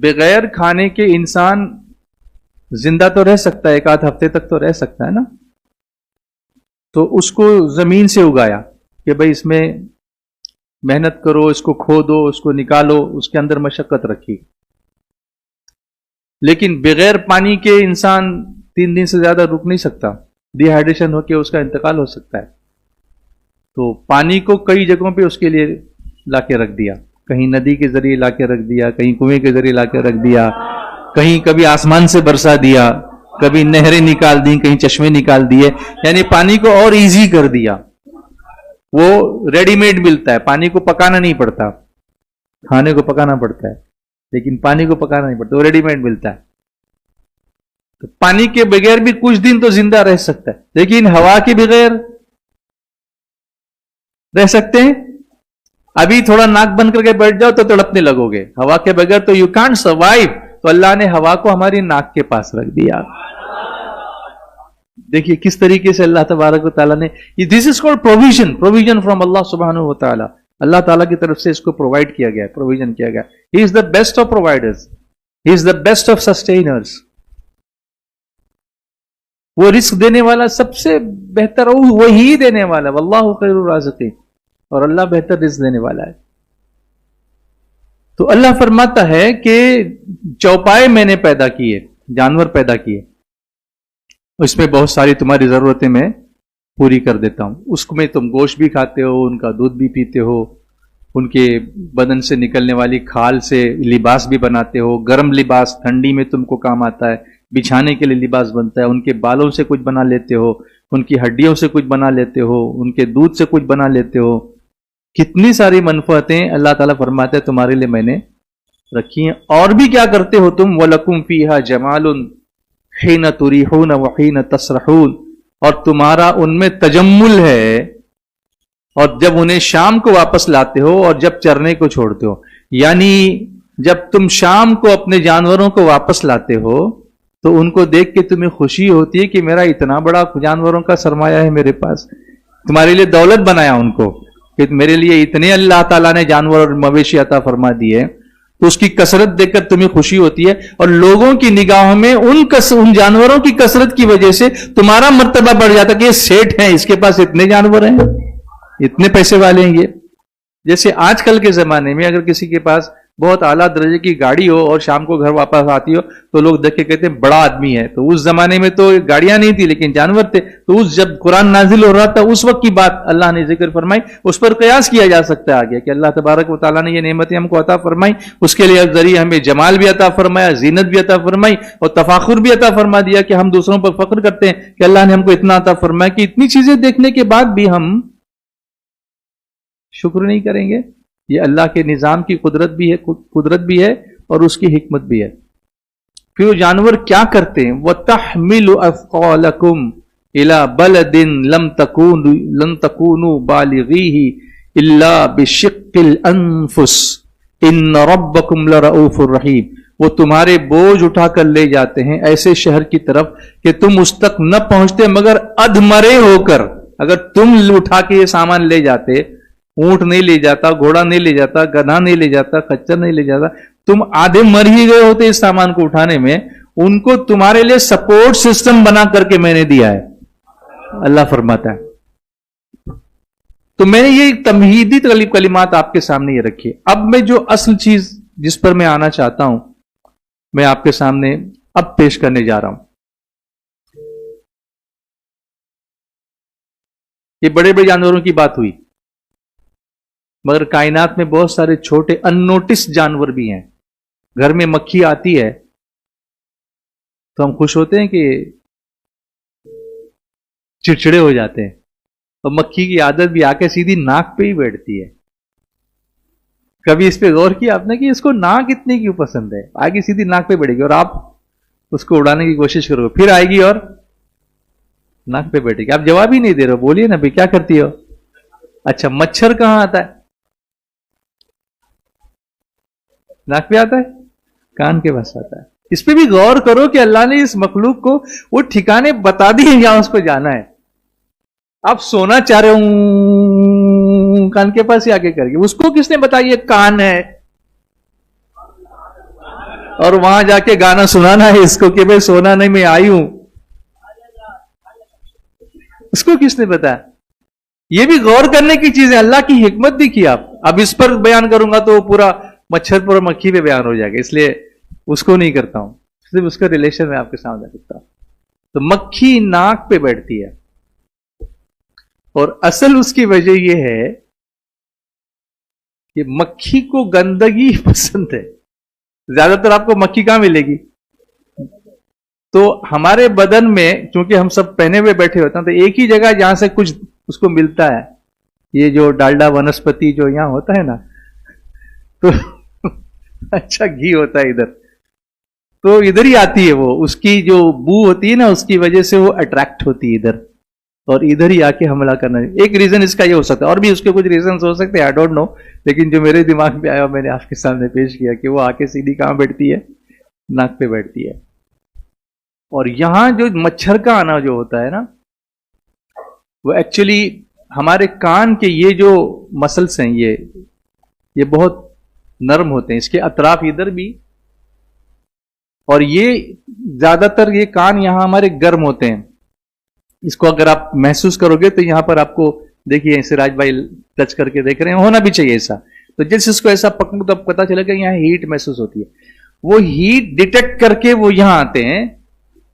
A: بغیر کھانے کے انسان زندہ تو رہ سکتا ہے، ایک آدھ ہفتے تک تو رہ سکتا ہے نا، تو اس کو زمین سے اگایا کہ بھئی اس میں محنت کرو، اس کو کھودو، اس کو نکالو، اس کے اندر مشقت رکھی۔ لیکن بغیر پانی کے انسان 3 دن سے زیادہ رک نہیں سکتا، ڈی ہائیڈریشن ہو کے اس کا انتقال ہو سکتا ہے۔ تو پانی کو کئی جگہوں پہ اس کے لیے لا کے رکھ دیا، کہیں ندی کے ذریعے لا کے رکھ دیا، کہیں کنویں کے ذریعے لا کے رکھ دیا، کہیں کبھی آسمان سے برسا دیا، کبھی نہریں نکال دی، کہیں چشمے نکال دیے، یعنی پانی کو اور ایزی کر دیا۔ وہ ریڈی میڈ ملتا ہے، پانی کو پکانا نہیں پڑتا، کھانے کو پکانا پڑتا ہے لیکن پانی کو پکانا نہیں پڑتا، وہ ریڈی میڈ ملتا ہے۔ تو پانی کے بغیر بھی کچھ دن تو زندہ رہ سکتا ہے، لیکن ہوا کے بغیر رہ سکتے ہیں؟ ابھی تھوڑا ناک بند کر کے بیٹھ جاؤ تو تڑپنے لگو گے، ہوا کے بغیر تو یو کانٹ سروائیو۔ تو اللہ نے ہوا کو ہماری ناک کے پاس رکھ دیا۔ دیکھیے کس طریقے سے اللہ تبارک و تعالیٰ نے، دس از کالڈ پروویژن فرام اللہ سبحانہ و تعالیٰ، اللہ تعالیٰ کی طرف سے اس کو پرووائڈ کیا گیا، پروویژن کیا گیا۔ He is the best of providers, he is the best of sustainers. وہ رزق دینے والا سب سے بہتر وہی دینے والا، واللہ خیر الرازقین، اور اللہ بہتر رزق دینے والا ہے۔ تو اللہ فرماتا ہے کہ چوپائے میں نے پیدا کیے، جانور پیدا کیے، اس میں بہت ساری تمہاری ضرورتیں میں پوری کر دیتا ہوں۔ اس میں تم گوشت بھی کھاتے ہو، ان کا دودھ بھی پیتے ہو، ان کے بدن سے نکلنے والی کھال سے لباس بھی بناتے ہو، گرم لباس ٹھنڈی میں تم کو کام آتا ہے، بچھانے کے لیے لباس بنتا ہے، ان کے بالوں سے کچھ بنا لیتے ہو، ان کی ہڈیوں سے کچھ بنا لیتے ہو، ان کے دودھ سے کچھ بنا لیتے ہو۔ کتنی ساری منفعتیں اللہ تعالیٰ فرماتے ہیں تمہارے لیے میں نے رکھی ہیں۔ اور بھی کیا کرتے ہو تم؟ وَلَكُمْ فِيهَا جَمَالٌ حِينَ تُرِيحُونَ وَحِينَ تَسْرَحُونَ، اور تمہارا ان میں تجمل ہے، اور جب انہیں شام کو واپس لاتے ہو اور جب چرنے کو چھوڑتے ہو، یعنی جب تم شام کو اپنے جانوروں کو واپس لاتے ہو تو ان کو دیکھ کے تمہیں خوشی ہوتی ہے کہ میرا اتنا بڑا جانوروں کا سرمایہ ہے میرے پاس، تمہارے لیے دولت بنایا ان کو کہ میرے لیے اتنے اللہ تعالیٰ نے جانور اور مویشی عطا فرما دیے، تو اس کی کثرت دیکھ کر تمہیں خوشی ہوتی ہے، اور لوگوں کی نگاہوں میں ان جانوروں کی کثرت کی وجہ سے تمہارا مرتبہ بڑھ جاتا کہ یہ سیٹھ ہیں، اس کے پاس اتنے جانور ہیں، اتنے پیسے والے ہیں یہ۔ جیسے آج کل کے زمانے میں اگر کسی کے پاس بہت اعلیٰ درجے کی گاڑی ہو اور شام کو گھر واپس آتی ہو تو لوگ دیکھ کے کہتے ہیں بڑا آدمی ہے. تو اس زمانے میں تو گاڑیاں نہیں تھی لیکن جانور تھے. تو اس جب قرآن نازل ہو رہا تھا اس وقت کی بات اللہ نے ذکر فرمائی. اس پر قیاس کیا جا سکتا ہے آگے کہ اللہ تبارک و تعالیٰ نے یہ نعمتیں ہم کو عطا فرمائی, اس کے لیے ذریعے ہمیں جمال بھی عطا فرمایا, زینت بھی عطا فرمائی اور تفاخر بھی عطا فرما دیا کہ ہم دوسروں پر فخر کرتے ہیں کہ اللہ نے ہم کو اتنا عطا فرمایا کہ اتنی چیزیں دیکھنے کے بعد بھی ہم شکر نہیں کریں گے. یہ اللہ کے نظام کی قدرت بھی ہے اور اس کی حکمت بھی ہے. پھر وہ جانور کیا کرتے ہیں؟ وَتَحْمِلُ أَثْقَالَكُمْ إِلَى بَلَدٍ لَمْ تَكُونُوا بَالِغِيهِ إِلَّا بِشِقِّ الْأَنفُسِ إِنَّ رَبَّكُمْ لَرَؤُوفٌ رَحِيمٌ. وہ تمہارے بوجھ اٹھا کر لے جاتے ہیں ایسے شہر کی طرف کہ تم اس تک نہ پہنچتے مگر ادھمرے ہو کر. اگر تم اٹھا کے یہ سامان لے جاتے, اونٹ نہیں لے جاتا, گھوڑا نہیں لے جاتا, گدھا نہیں لے جاتا, خچر نہیں لے جاتا, تم آدھے مر ہی گئے ہوتے اس سامان کو اٹھانے میں. ان کو تمہارے لیے سپورٹ سسٹم بنا کر کے میں نے دیا ہے, اللہ فرماتا ہے. تو میں نے یہ تمہیدی کلمات آپ کے سامنے یہ رکھی. اب میں جو اصل چیز جس پر میں آنا چاہتا ہوں میں آپ کے سامنے اب پیش کرنے جا رہا ہوں. یہ بڑے بڑے جانوروں کی بات ہوئی مگر کائنات میں بہت سارے چھوٹے ان نوٹس جانور بھی ہیں. گھر میں مکھی آتی ہے تو ہم خوش ہوتے ہیں کہ چڑچڑے ہو جاتے ہیں, اور مکھی کی عادت بھی آ کے سیدھی ناک پہ ہی بیٹھتی ہے. کبھی اس پہ غور کیا آپ نے کہ اس کو ناک اتنی کیوں پسند ہے؟ آگے سیدھی ناک پہ بیٹھے گی اور آپ اس کو اڑانے کی کوشش کرو گے, پھر آئے گی اور ناک پہ بیٹھے گی. آپ جواب ہی نہیں دے رہے ہو, بولیے نا بھائی کیا کرتی ہو؟ اچھا, مچھر کہاں آتا ہے؟ ناک پہ آتا ہے, کان کے پاس آتا ہے. اس پہ بھی غور کرو کہ اللہ نے اس مخلوق کو وہ ٹھکانے بتا دیے جہاں اس کو جانا ہے. آپ سونا چاہ رہے ہوں کان کے پاس ہی آگے کر کے, اس کو کس نے بتایا یہ کان ہے, اور وہاں جا کے گانا سنانا ہے اس کو کہ میں سونا نہیں میں آئی ہوں, اس کو کس نے بتایا؟ یہ بھی غور کرنے کی چیز ہے, اللہ کی حکمت بھی کی. آپ اب اس پر بیان کروں گا تو پورا مچھر پر مکھی پہ بیان ہو جائے گا, اس لیے اس کو نہیں کرتا ہوں, صرف اس کا ریلیشن میں آپ کے سامنے رکھتا ہوں. تو مکھی ناک پہ بیٹھتی ہے اور اصل اس کی وجہ یہ ہے کہ مکھی کو گندگی پسند ہے. زیادہ تر آپ کو مکھی کہاں ملے گی؟ تو ہمارے بدن میں چونکہ ہم سب پہنے ہوئے بیٹھے ہوتے ہیں تو ایک ہی جگہ جہاں سے کچھ اس کو ملتا ہے, یہ جو ڈالڈا ونسپتی جو یہاں ہوتا ہے نا, تو اچھا گھی ہوتا ہے ادھر, تو ادھر ہی آتی ہے وہ, اس کی جو بو ہوتی ہے نا اس کی وجہ سے وہ اٹریکٹ ہوتی ہے ادھر, اور ادھر ہی آ کے حملہ کرنا. ایک ریزن اس کا یہ ہو سکتا ہے, اور بھی اس کے کچھ ریزنز ہو سکتے ہیں, آئی ڈونٹ نو, لیکن جو میرے دماغ میں آیا میں نے آپ کے سامنے پیش کیا کہ وہ آ کے سیدھی کہاں بیٹھتی ہے؟ ناک پہ بیٹھتی ہے. اور یہاں جو مچھر کا آنا جو ہوتا ہے نا, وہ ایکچولی ہمارے کان کے یہ جو مسلس ہیں یہ بہت نرم ہوتے ہیں, اس کے اطراف ادھر بھی, اور یہ زیادہ تر یہ کان یہاں ہمارے گرم ہوتے ہیں. اس کو اگر آپ محسوس کرو گے تو یہاں پر آپ کو دیکھیے سراج بھائی ٹچ کر کے دیکھ رہے ہیں, ہونا بھی چاہیے ایسا. تو جیسے اس کو ایسا پکڑو تو پتا چلے گا یہاں ہیٹ محسوس ہوتی ہے. وہ ہیٹ ڈیٹیکٹ کر کے وہ یہاں آتے ہیں,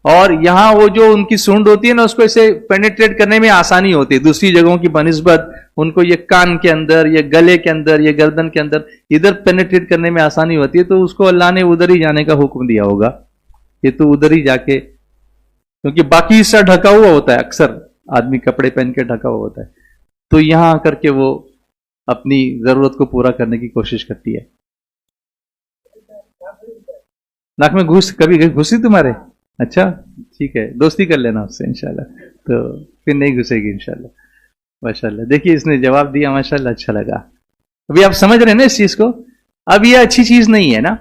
A: اور یہاں وہ جو ان کی سونڈ ہوتی ہے نا اس کو ایسے پینیٹریٹ کرنے میں آسانی ہوتی ہے دوسری جگہوں کی بنسبت. ان کو یہ کان کے اندر, یہ گلے کے اندر, یہ گردن کے اندر ادھر پینیٹریٹ کرنے میں آسانی ہوتی ہے. تو اس کو اللہ نے ادھر ہی جانے کا حکم دیا ہوگا کہ تو ادھر ہی جا کے, کیونکہ باقی حصہ ڈھکا ہوا ہوتا ہے, اکثر آدمی کپڑے پہن کے ڈھکا ہوا ہوتا ہے, تو یہاں آ کر کے وہ اپنی ضرورت کو پورا کرنے کی کوشش کرتی ہے. ناک میں کبھی گھسی تمہارے؟ اچھا ٹھیک ہے, دوستی کر لینا اس سے انشاءاللہ, تو پھر نہیں گھسے گی انشاءاللہ. ماشاءاللہ, دیکھیے اس نے جواب دیا ماشاءاللہ, اچھا لگا. ابھی آپ سمجھ رہے ہیں نا اس چیز کو؟ اب یہ اچھی چیز نہیں ہے نا,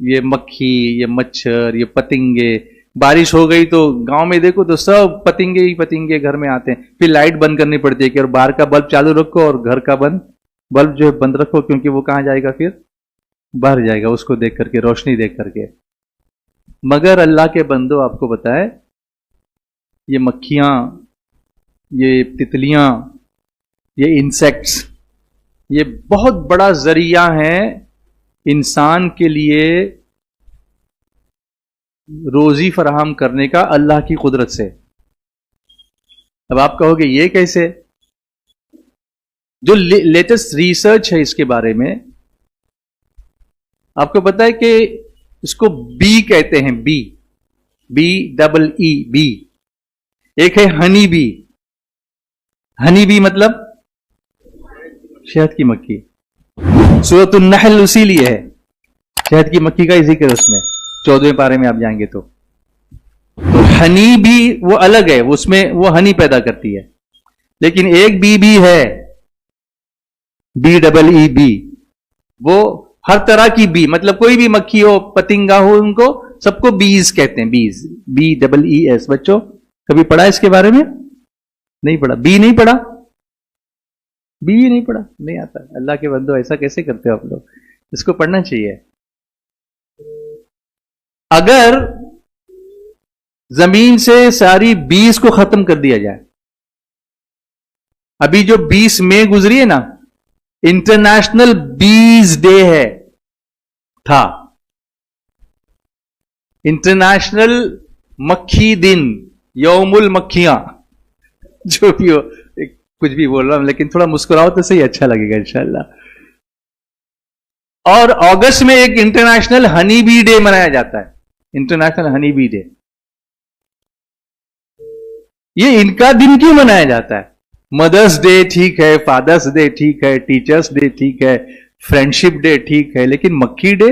A: یہ مکھی, یہ مچھر, یہ پتنگے. بارش ہو گئی تو گاؤں میں دیکھو تو سب پتنگے ہی پتنگے گھر میں آتے ہیں. پھر لائٹ بند کرنی پڑتی ہے کہ باہر کا بلب چالو رکھو اور گھر کا بلب جو ہے بند رکھو, کیونکہ وہ کہاں جائے گا؟ پھر باہر جائے گا, اس کو دیکھ کر کے, روشنی دیکھ کر کے. مگر اللہ کے بندو آپ کو بتائے, یہ مکھیاں, یہ تتلیاں, یہ انسیکٹس, یہ بہت بڑا ذریعہ ہے انسان کے لیے روزی فراہم کرنے کا اللہ کی قدرت سے. اب آپ کہو گے یہ کیسے؟ جو لیٹسٹ ریسرچ ہے اس کے بارے میں، آپ کو پتا ہے کہ اس کو بی کہتے ہیں، بی. ایک ہے ہنی بی. ہنی بی مطلب شہد کی مکھی. سورۃ النحل اسی لیے ہے، شہد کی مکھی کا ہی ذکر اس میں 14ویں پارے میں آپ جائیں گے تو ہنی بی وہ الگ ہے، اس میں وہ ہنی پیدا کرتی ہے. لیکن ایک بی ہے، BEE، وہ ہر طرح کی بی، مطلب کوئی بھی مکھی ہو، پتنگا ہو، ان کو سب کو بیز کہتے ہیں. BEES. بچوں کبھی پڑھا اس کے بارے میں؟ نہیں پڑھا. بی نہیں پڑھا نہیں آتا. اللہ کے بندو ایسا کیسے کرتے ہو آپ لوگ؟ اس کو پڑھنا چاہیے. اگر زمین سے ساری بیز کو ختم کر دیا جائے، ابھی جو 20 مئی گزری ہے نا، انٹرنیشنل بیز ڈے تھا، انٹرنیشنل مکھی دن، یوم المکھیاں، جو بھی ہو، کچھ بھی بول رہا ہوں لیکن تھوڑا مسکراؤ تو صحیح، اچھا لگے گا انشاءاللہ. اور اگست میں ایک انٹرنیشنل ہنی بی ڈے منایا جاتا ہے، انٹرنیشنل ہنی بی ڈے. یہ ان کا دن کیوں منایا جاتا ہے؟ مدرس ڈے ٹھیک ہے، فادرس ڈے ٹھیک ہے، ٹیچرس ڈے ٹھیک ہے، فرینڈشپ ڈے ٹھیک ہے، لیکن مکھی ڈے،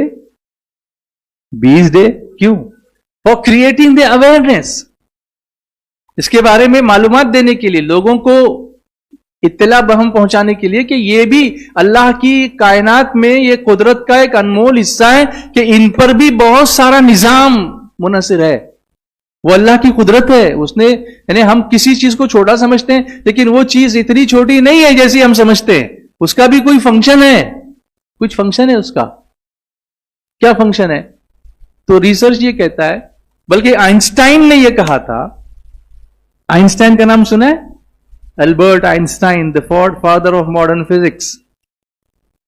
A: بیز ڈے کیوں؟ For creating the awareness. اس کے بارے میں معلومات دینے کے لیے، لوگوں کو اطلاع بہم پہنچانے کے لیے کہ یہ بھی اللہ کی کائنات میں یہ قدرت کا ایک انمول حصہ ہے کہ ان پر بھی بہت سارا نظام منحصر ہے. وہ اللہ کی قدرت ہے. اس نے، یعنی ہم کسی چیز کو چھوٹا سمجھتے ہیں لیکن وہ چیز اتنی چھوٹی نہیں ہے جیسی ہم سمجھتے ہیں. اس کا بھی کوئی فنکشن ہے، کچھ فنکشن ہے. اس کا کیا فنکشن ہے؟ تو ریسرچ یہ کہتا ہے، بلکہ آئنسٹائن نے یہ کہا تھا. آئنسٹائن کا نام سنا ہے؟ Albert Einstein, the father of modern physics.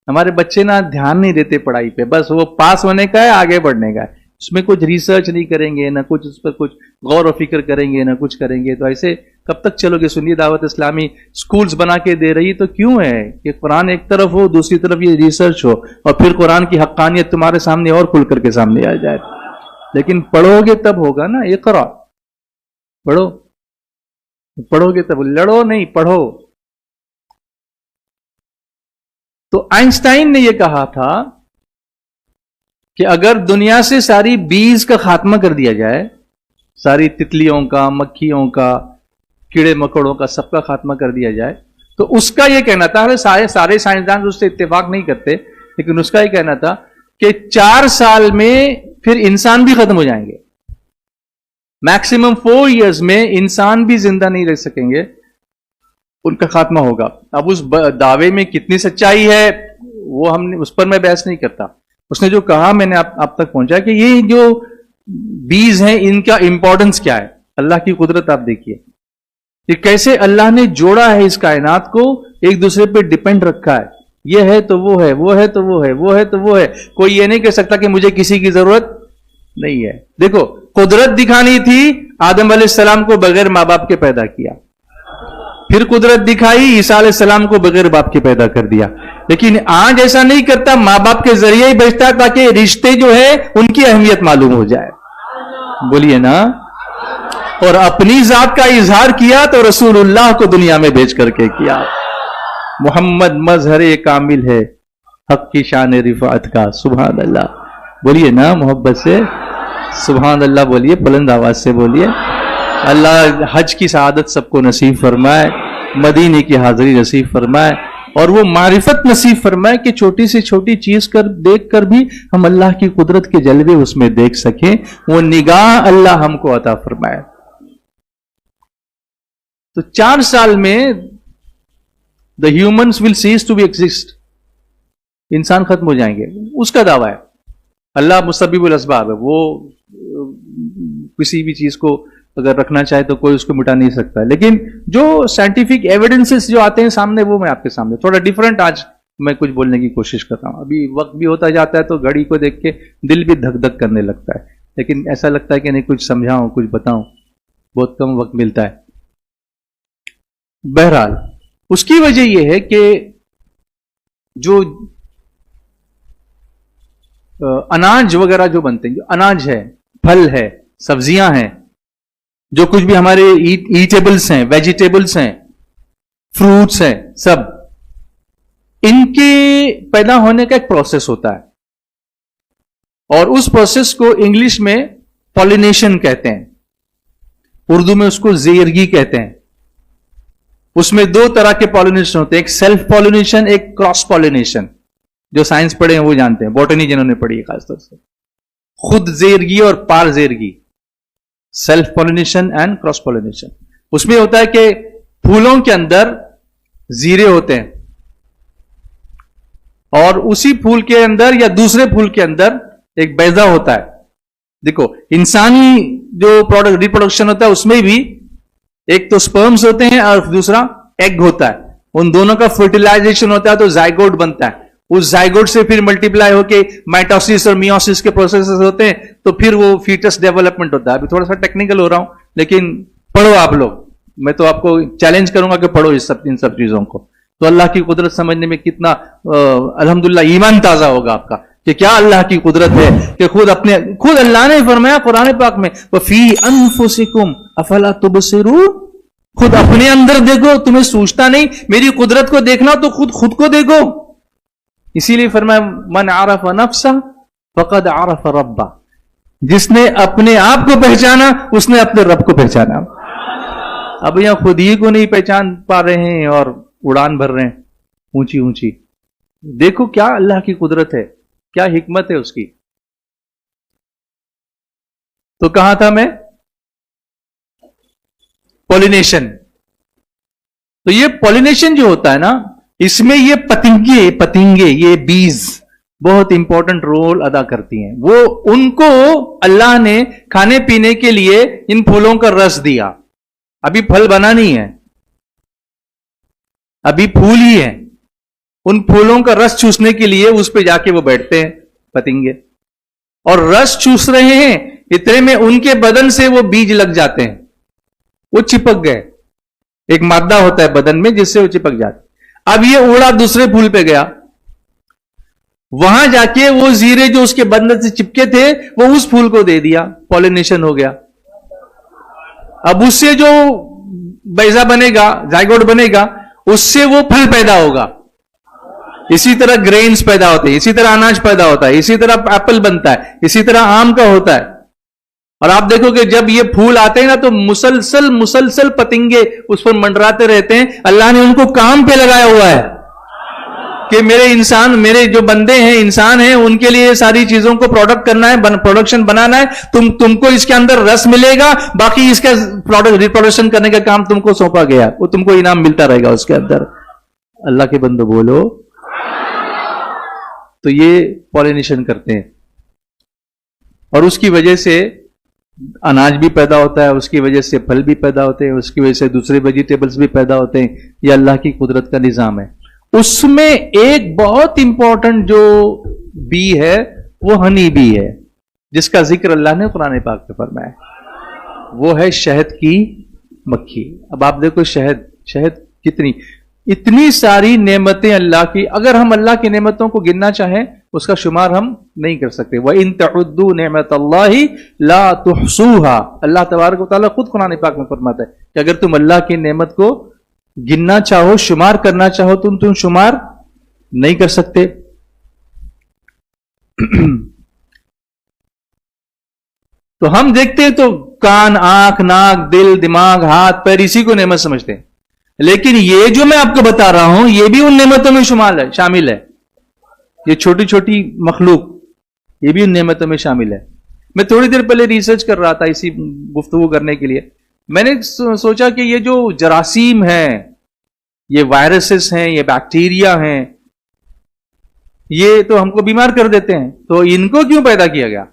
A: ہمارے بچے نا دھیان نہیں دیتے پڑھائی پہ، بس وہ پاس ہونے کا ہے، آگے بڑھنے کا ہے. اس میں کچھ ریسرچ نہیں کریں گے، نہ کچھ اس پر کچھ غور و فکر کریں گے، نہ کچھ کریں گے. تو ایسے کب تک چلو گے؟ سنی دعوت اسلامی سکولز بنا کے دے رہی تو کیوں ہے کہ قرآن ایک طرف ہو، دوسری طرف یہ ریسرچ ہو، اور پھر قرآن کی حقانیت تمہارے سامنے اور کھل کر کے سامنے آ جائے. لیکن پڑھو گے تب ہوگا نا. اقرا، پڑھو گے تب، لڑو نہیں، پڑھو. تو آئنسٹائن نے یہ کہا تھا کہ اگر دنیا سے ساری بیز کا خاتمہ کر دیا جائے، ساری تتلیوں کا، مکھیوں کا، کیڑے مکوڑوں کا، سب کا خاتمہ کر دیا جائے، تو اس کا یہ کہنا تھا، سارے سائنسدان اس سے اتفاق نہیں کرتے، لیکن اس کا یہ کہنا تھا کہ 4 سال میں پھر انسان بھی ختم ہو جائیں گے. میکسیمم 4 ایئرز میں انسان بھی زندہ نہیں رہ سکیں گے، ان کا خاتمہ ہوگا. اب اس دعوے میں کتنی سچائی ہے وہ اس پر میں بحث نہیں کرتا. اس نے جو کہا میں نے آپ تک پہنچا کہ یہ جو بیز ہیں ان کا امپورٹنس کیا ہے. اللہ کی قدرت آپ دیکھیے کہ کیسے اللہ نے جوڑا ہے اس کائنات کو، ایک دوسرے پہ ڈیپینڈ رکھا ہے. یہ ہے تو وہ ہے، وہ ہے تو وہ ہے، وہ ہے تو وہ ہے. کوئی یہ نہیں کہہ سکتا کہ مجھے کسی کی ضرورت نہیں ہے. دیکھو، قدرت دکھانی تھی، آدم علیہ السلام کو بغیر ماں باپ کے پیدا کیا. پھر قدرت دکھائی، عیسیٰ علیہ السلام کو بغیر باپ کے پیدا کر دیا. لیکن آج ایسا نہیں کرتا، ماں باپ کے ذریعے ہی بچتا ہے تاکہ رشتے جو ہے ان کی اہمیت معلوم ہو جائے. بولیے نا. اور اپنی ذات کا اظہار کیا تو رسول اللہ کو دنیا میں بھیج کر کے کیا. محمد مظہر کامل ہے حق کی شان رفعت کا. سبحان اللہ. بولیے نا محبت سے سبحان اللہ بولیے، بلند آواز سے بولیے. اللہ حج کی سعادت سب کو نصیب فرمائے، مدینے کی حاضری نصیب فرمائے، اور وہ معرفت نصیب فرمائے کہ چھوٹی سے چھوٹی چیز دیکھ کر بھی ہم اللہ کی قدرت کے جلوے اس میں دیکھ سکیں. وہ نگاہ اللہ ہم کو عطا فرمائے. تو 4 سال میں the humans will cease to be exist. انسان ختم ہو جائیں گے، اس کا دعویٰ ہے. اللہ مسبب الاسباب ہے، وہ کسی بھی چیز کو اگر رکھنا چاہے تو کوئی اس کو مٹا نہیں سکتا. لیکن جو سائنٹیفک ایویڈنسز جو آتے ہیں سامنے، وہ میں آپ کے سامنے تھوڑا ڈیفرنٹ آج میں کچھ بولنے کی کوشش کر رہا ہوں. ابھی وقت بھی ہوتا جاتا ہے تو گھڑی کو دیکھ کے دل بھی دھک دھک کرنے لگتا ہے, لیکن ایسا لگتا ہے کہ نہیں کچھ سمجھاؤں, کچھ بتاؤں, بہت کم وقت ملتا ہے. بہرحال اس کی وجہ یہ ہے کہ جو اناج وغیرہ جو بنتے ہیں, جو اناج ہے, پھل ہے, سبزیاں ہیں, جو کچھ بھی ہمارے ایٹیبلس ہیں, ویجیٹیبلس ہیں, فروٹس ہیں, سب ان کے پیدا ہونے کا ایک پروسیس ہوتا ہے, اور اس پروسیس کو انگلش میں پالینیشن کہتے ہیں, اردو میں اس کو زیرگی کہتے ہیں. اس میں دو طرح کے پالینیشن ہوتے ہیں, ایک سیلف پالینیشن, ایک کراس پالینیشن. جو سائنس پڑھے ہیں وہ جانتے ہیں, بوٹنی جنہوں نے پڑھی ہے خاص طور سے, خود زیرگی اور پار زیرگی, self pollination and cross pollination. اس میں ہوتا ہے کہ پھولوں کے اندر زیرے ہوتے ہیں, اور اسی پھول کے اندر یا دوسرے پھول کے اندر ایک بیضہ ہوتا ہے. دیکھو انسانی جو ریپروڈکشن ہوتا ہے اس میں بھی ایک تو سپرمز ہوتے ہیں اور دوسرا ایگ ہوتا ہے. ان دونوں کا فرٹیلائزیشن ہوتا ہے تو زائگوٹ بنتا ہے. اس زائگوٹ سے پھر ملٹیپلائی ہو کے مائٹوسس اور میوسس کے پروسیسز ہوتے ہیں, تو پھر وہ فیٹس ڈیولپمنٹ ہوتا ہے. ابھی تھوڑا سا ٹیکنیکل ہو رہا ہوں, لیکن پڑھو آپ لوگ, میں تو آپ کو چیلنج کروں گا کہ پڑھو ان سب چیزوں کو, تو اللہ کی قدرت سمجھنے میں کتنا الحمدللہ ایمان تازہ ہوگا آپ کا کہ کیا اللہ کی قدرت ہے. کہ خود اللہ نے فرمایا قرآن پاک میں, وَفِي أَنفُسِكُمْ أَفَلَا تُبْصِرُونَ, خود اپنے اندر دیکھو, تمہیں سوچتا نہیں, میری قدرت کو دیکھنا تو خود کو دیکھو. اسی لیے فرمایا من عرف نفسہ فقد عرف ربہ, جس نے اپنے آپ کو پہچانا اس نے اپنے رب کو پہچانا. اب یہاں خود ہی کو نہیں پہچان پا رہے ہیں اور اڑان بھر رہے ہیں اونچی اونچی. دیکھو کیا اللہ کی قدرت ہے, کیا حکمت ہے اس کی. تو کہاں تھا میں؟ پولینیشن. تو یہ پولینیشن جو ہوتا ہے نا, اس میں یہ پتنگے یہ بیز بہت امپورٹنٹ رول ادا کرتی ہیں. وہ ان کو اللہ نے کھانے پینے کے لیے ان پھولوں کا رس دیا. ابھی پھل بنا نہیں ہے, ابھی پھول ہی ہے. ان پھولوں کا رس چوسنے کے لیے اس پہ جا کے وہ بیٹھتے ہیں پتنگے, اور رس چوس رہے ہیں, اتنے میں ان کے بدن سے وہ بیج لگ جاتے ہیں, وہ چپک گئے. ایک مادہ ہوتا ہے بدن میں جس سے وہ چپک جاتے. اب یہ اڑا دوسرے پھول پہ گیا, وہاں جا کے وہ زیرے جو اس کے بدن سے چپکے تھے وہ اس پھول کو دے دیا, پولینیشن ہو گیا. اب اس سے جو بیضہ بنے گا, زائگوٹ بنے گا, اس سے وہ پھل پیدا ہوگا. اسی طرح گرینز پیدا ہوتے ہیں, اسی طرح اناج پیدا ہوتا ہے, اسی طرح ایپل بنتا ہے, اسی طرح آم کا ہوتا ہے. اور آپ دیکھو کہ جب یہ پھول آتے ہیں نا تو مسلسل پتنگے اس پر منڈراتے رہتے ہیں. اللہ نے ان کو کام پہ لگایا ہوا ہے کہ میرے جو بندے ہیں, انسان ہیں, ان کے لیے یہ ساری چیزوں کو پروڈکٹ کرنا ہے, پروڈکشن بنانا ہے. تم کو اس کے اندر رس ملے گا, باقی اس کا ریپروڈکشن کرنے کا کام تم کو سونپا گیا, وہ تم کو انعام ملتا رہے گا اس کے اندر. اللہ کے بندو بولو. تو یہ پولینیشن کرتے ہیں, اور اس کی وجہ سے اناج بھی پیدا ہوتا ہے, اس کی وجہ سے پھل بھی پیدا ہوتے ہیں, اس کی وجہ سے دوسرے ویجیٹیبلز بھی پیدا ہوتے ہیں. یہ اللہ کی قدرت کا نظام ہے. اس میں ایک بہت امپورٹنٹ جو بی ہے وہ ہنی بی ہے, جس کا ذکر اللہ نے قرآن پاک میں فرمایا. وہ ہے شہد کی مکھی. اب آپ دیکھو شہد اتنی ساری نعمتیں اللہ کی, اگر ہم اللہ کی نعمتوں کو گننا چاہیں اس کا شمار ہم نہیں کر سکتے. وَإِن تَعُدُّوا نِعْمَةَ اللَّهِ لَا تُحْصُوهَا. اللہ تبارک و تعالیٰ خود قرآن پاک میں فرماتا ہے کہ اگر تم اللہ کی نعمت کو گننا چاہو, شمار کرنا چاہو, تم شمار نہیں کر سکتے. تو ہم دیکھتے ہیں تو کان, آنکھ, ناک, دل, دماغ, ہاتھ, پیر, اسی کو نعمت سمجھتے ہیں. لیکن یہ جو میں آپ کو بتا رہا ہوں یہ بھی ان نعمتوں میں شامل ہے. یہ چھوٹی چھوٹی مخلوق یہ بھی ان نعمتوں میں شامل ہے. میں تھوڑی دیر پہلے ریسرچ کر رہا تھا اسی گفتگو کرنے کے لیے. میں نے سوچا کہ یہ جو جراثیم ہیں, یہ وائرسز ہیں, یہ بیکٹیریا ہیں, یہ تو ہم کو بیمار کر دیتے ہیں, تو ان کو کیوں پیدا کیا گیا؟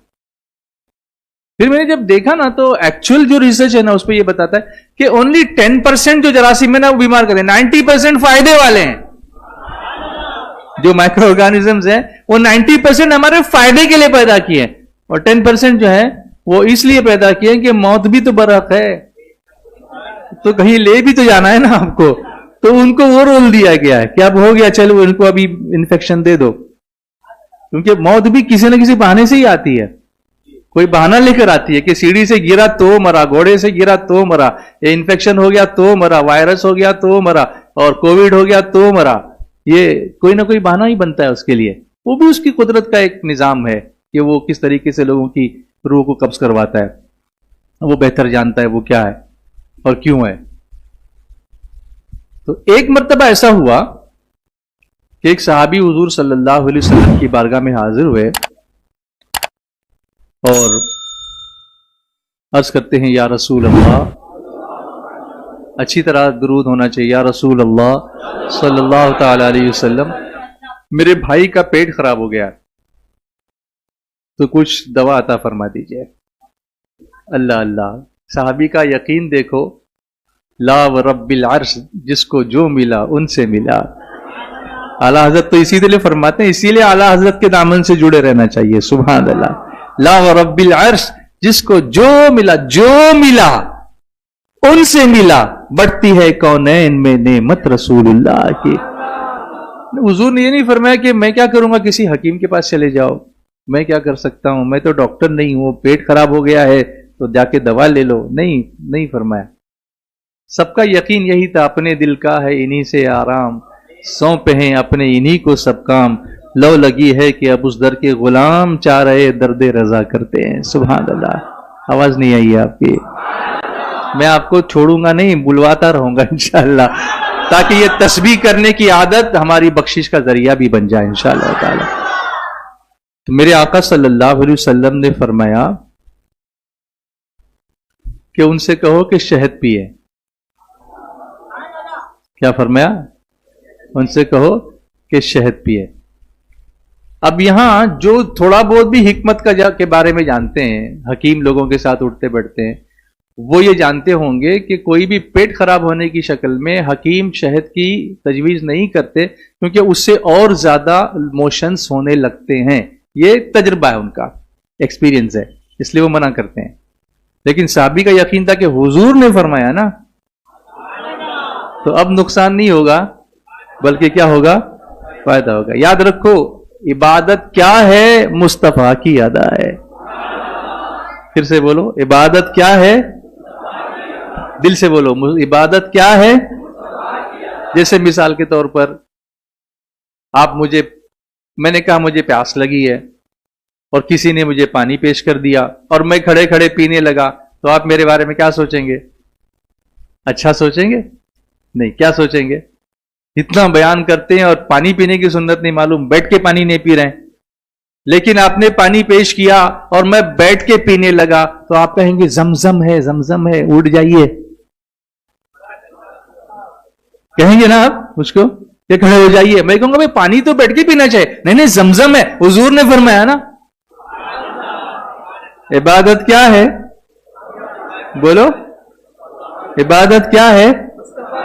A: پھر میں نے جب دیکھا نا تو ایکچوئل جو ریسرچ ہے نا اس پہ یہ بتاتا ہے کہ اونلی 10% جو جراثیم ہے نا وہ بیمار کرتے ہیں, 90% فائدے والے ہیں. جو مائکرو آرگینزمز ہیں وہ 90% ہمارے فائدے کے لیے پیدا کیے ہیں، اور 10% جو ہے وہ اس لیے پیدا کیے ہیں کہ موت بھی تو برحق ہے، تو کہیں لے بھی تو جانا ہے نا آپ کو، تو ان کو وہ رول دیا گیا ہے کہ اب ہو گیا چلو ان کو ابھی انفیکشن دے دو، کیونکہ موت بھی کسی نہ کسی بہانے سے ہی آتی ہے، کوئی بہانہ لے کر آتی ہے کہ سیڑھی سے گرا تو مرا، گھوڑے سے گرا تو مرا، یہ انفیکشن ہو گیا تو مرا، وائرس ہو گیا تو مرا، اور کووڈ ہو گیا تو مرا، یہ کوئی نہ کوئی بہانہ ہی بنتا ہے اس کے لیے، وہ بھی اس کی قدرت کا ایک نظام ہے کہ وہ کس طریقے سے لوگوں کی روح کو قبض کرواتا ہے، وہ بہتر جانتا ہے وہ کیا ہے اور کیوں ہے۔ تو ایک مرتبہ ایسا ہوا کہ ایک صحابی حضور صلی اللہ علیہ وسلم کی بارگاہ میں حاضر ہوئے اور عرض کرتے ہیں یا رسول اللہ، اچھی طرح درود ہونا چاہیے، یا رسول اللہ صلی اللہ تعالی علیہ وسلم، میرے بھائی کا پیٹ خراب ہو گیا تو کچھ دوا عطا فرما دیجئے۔ اللہ اللہ، صحابی کا یقین دیکھو، لا ورب العرش، جس کو جو ملا ان سے ملا۔ اعلیٰ حضرت تو اسی لیے فرماتے ہیں، اسی لیے اعلیٰ حضرت کے دامن سے جڑے رہنا چاہیے، سبحان اللہ۔ لا ورب العرش، جس کو جو ملا ان سے ملا، بڑھتی ہے کونین میں نعمت رسول اللہ کی۔ حضور نے یہ نہیں فرمایا کہ میں کیا کروں گا، کسی حکیم کے پاس چلے جاؤ، میں کیا کر سکتا ہوں، میں تو ڈاکٹر نہیں ہوں، پیٹ خراب ہو گیا ہے تو جا کے دوا لے لو، نہیں فرمایا۔ سب کا یقین یہی تھا، اپنے دل کا ہے انہی سے آرام، سونپے ہیں اپنے انہی کو سب کام، لو لگی ہے کہ اب اس در کے غلام چاہ رہے درد رضا کرتے ہیں، سبحان اللہ۔ آواز نہیں آئی آپ کی؟ میں آپ کو چھوڑوں گا نہیں، بلواتا رہوں گا انشاءاللہ، تاکہ یہ تسبیح کرنے کی عادت ہماری بخشش کا ذریعہ بھی بن جائے انشاءاللہ تعالی۔ تو میرے آقا صلی اللہ علیہ وسلم نے فرمایا کہ ان سے کہو کہ شہد پیئے۔ کیا فرمایا؟ ان سے کہو کہ شہد پیئے۔ اب یہاں جو تھوڑا بہت بھی حکمت کے بارے میں جانتے ہیں، حکیم لوگوں کے ساتھ اٹھتے بیٹھتے ہیں، وہ یہ جانتے ہوں گے کہ کوئی بھی پیٹ خراب ہونے کی شکل میں حکیم شہد کی تجویز نہیں کرتے، کیونکہ اس سے اور زیادہ موشنز ہونے لگتے ہیں، یہ تجربہ ہے ان کا، ایکسپیرینس ہے، اس لیے وہ منع کرتے ہیں۔ لیکن صحابی کا یقین تھا کہ حضور نے فرمایا نا، تو اب نقصان نہیں ہوگا بلکہ کیا ہوگا؟ فائدہ ہوگا۔ یاد رکھو، عبادت کیا ہے؟ مصطفیٰ کی ادا ہے۔ پھر سے بولو، عبادت کیا ہے؟ دل سے بولو، عبادت کیا ہے؟ جیسے مثال کے طور پر میں نے کہا مجھے پیاس لگی ہے اور کسی نے مجھے پانی پیش کر دیا اور میں کھڑے کھڑے پینے لگا، تو آپ میرے بارے میں کیا سوچیں گے؟ اچھا سوچیں گے؟ نہیں، کیا سوچیں گے؟ اتنا بیان کرتے ہیں اور پانی پینے کی سنت نہیں معلوم، بیٹھ کے پانی نہیں پی رہے ہیں، لیکن آپ نے پانی پیش کیا اور میں بیٹھ کے پینے لگا، تو آپ کہیں گے زمزم ہے، زمزم ہے، اٹھ جائیے، کہیں گے نا آپ مجھ کو کہ کھڑے ہو جائیے؟ میں کہوں گا بھائی پانی تو بیٹھ کے پینا چاہیے، نہیں زمزم ہے، حضور نے فرمایا نا۔ عبادت کیا ہے؟ بولو، عبادت کیا ہے؟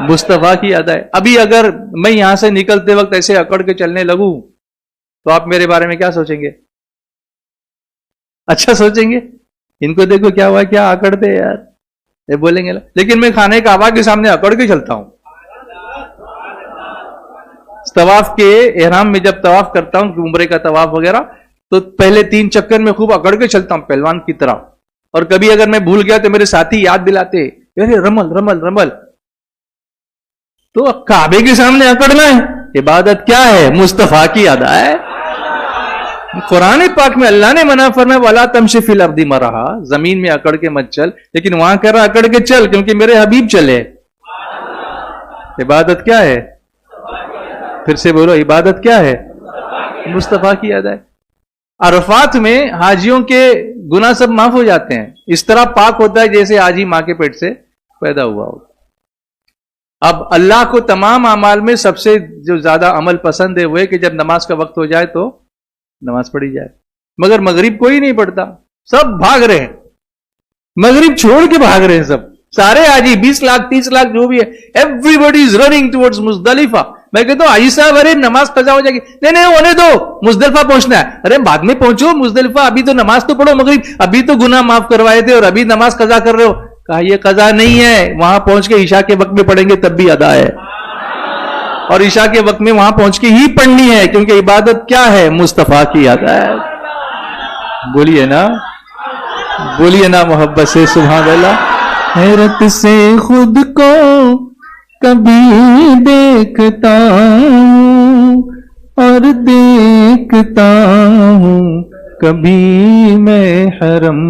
A: مصطفیٰ کی ادا ہے۔ ابھی اگر میں یہاں سے نکلتے وقت ایسے اکڑ کے چلنے لگوں تو آپ میرے بارے میں کیا سوچیں گے؟ اچھا سوچیں گے؟ ان کو دیکھو کیا ہوا، کیا اکڑتے یار، یہ بولیں گے، لیکن میں خانے کعبہ کے سامنے اکڑ کے چلتا ہوں۔ طواف کے احرام میں جب طواف کرتا ہوں، عمرے کا طواف وغیرہ، تو پہلے 3 چکر میں خوب اکڑ کے چلتا ہوں پہلوان کی طرح، اور کبھی اگر میں بھول گیا تو میرے ساتھی یاد دلاتے، یار رمل رمل رمل۔ تو کعبے کے سامنے اکڑنا ہے، عبادت کیا ہے؟ مصطفیٰ کی ادا ہے۔ قرآن پاک میں اللہ نے منع فرمایا وَلَا تَمْشِ فِي الْأَرْضِ مَرَحًا، زمین میں اکڑ کے مت چل، لیکن وہاں کہہ رہا اکڑ کے چل کیونکہ میرے حبیب چلے۔ عبادت کیا ہے؟ پھر سے بولو، عبادت کیا ہے؟ مصطفیٰ کی ادا ہے۔ عرفات میں حاجیوں کے گناہ سب معاف ہو جاتے ہیں، اس طرح پاک ہوتا ہے جیسے حاجی ماں کے پیٹ سے پیدا ہوا ہو۔ اب اللہ کو تمام اعمال میں سب سے جو زیادہ عمل پسند ہے وہ ہے کہ جب نماز کا وقت ہو جائے تو نماز پڑھی جائے، مگر مغرب کوئی نہیں پڑھتا، سب بھاگ رہے ہیں، مغرب چھوڑ کے بھاگ رہے ہیں، سب سارے حاجی 20 لاکھ 30 لاکھ جو بھی ہے، everybody is running towards Muzdalifah, میں کہتا ہوں حاجی صاحب ارے نماز قضا ہو جائے گی، نہیں نہیں ہونے دو، مزدلفہ پہنچنا ہے. ارے بعد میں پہنچو مزدلفہ، ابھی تو نماز تو پڑھو مغرب، ابھی تو گناہ معاف کروائے تھے اور ابھی نماز قضا کر رہے ہو. کہا یہ قضا نہیں ہے، وہاں پہنچ کے عشاء کے وقت میں پڑھیں گے تب بھی ادا ہے، اور عشاء کے وقت میں وہاں پہنچ کے ہی پڑھنی ہے، کیونکہ عبادت کیا ہے؟ مصطفیٰ کی ادا ہے. بولیے نا، بولیے نا محبت سے سبحان اللہ. حیرت سے خود کو کبھی دیکھتا ہوں اور دیکھتا ہوں کبھی میں حرم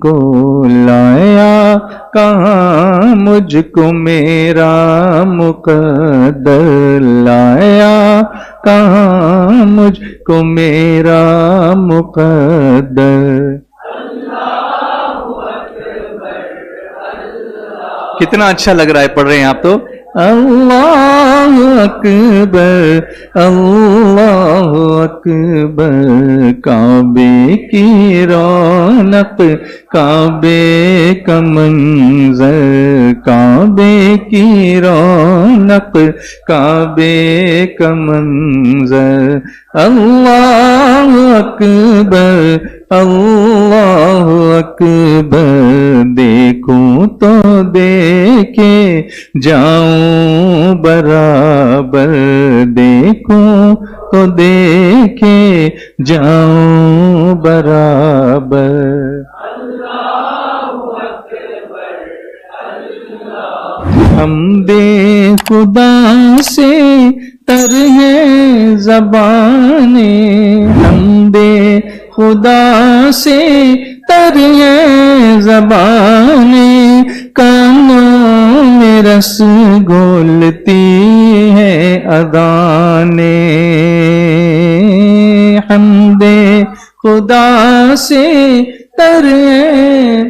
A: کو، لایا کہاں مجھ کو میرا مقدر، لایا کہاں مجھ کو میرا مقدر. کتنا اچھا لگ رہا ہے پڑھ رہے ہیں آپ تو. اللہ اکبر اللہ اکبر، کعبے کی رونق کعبے کا منظر، کعبے کی رونق کعبے کا منظر. اللہ اکبر اللہ اکبر، دیکھوں تو دیکھے جاؤں برابر، دیکھوں تو دیکھے جاؤں برابر. حمد خدا سے تر ہے زبانیں، حمد خدا سے تر ہے زبانیں، کانوں میں رس گھولتی ہے اذانیں. حمد خدا سے تر ہے.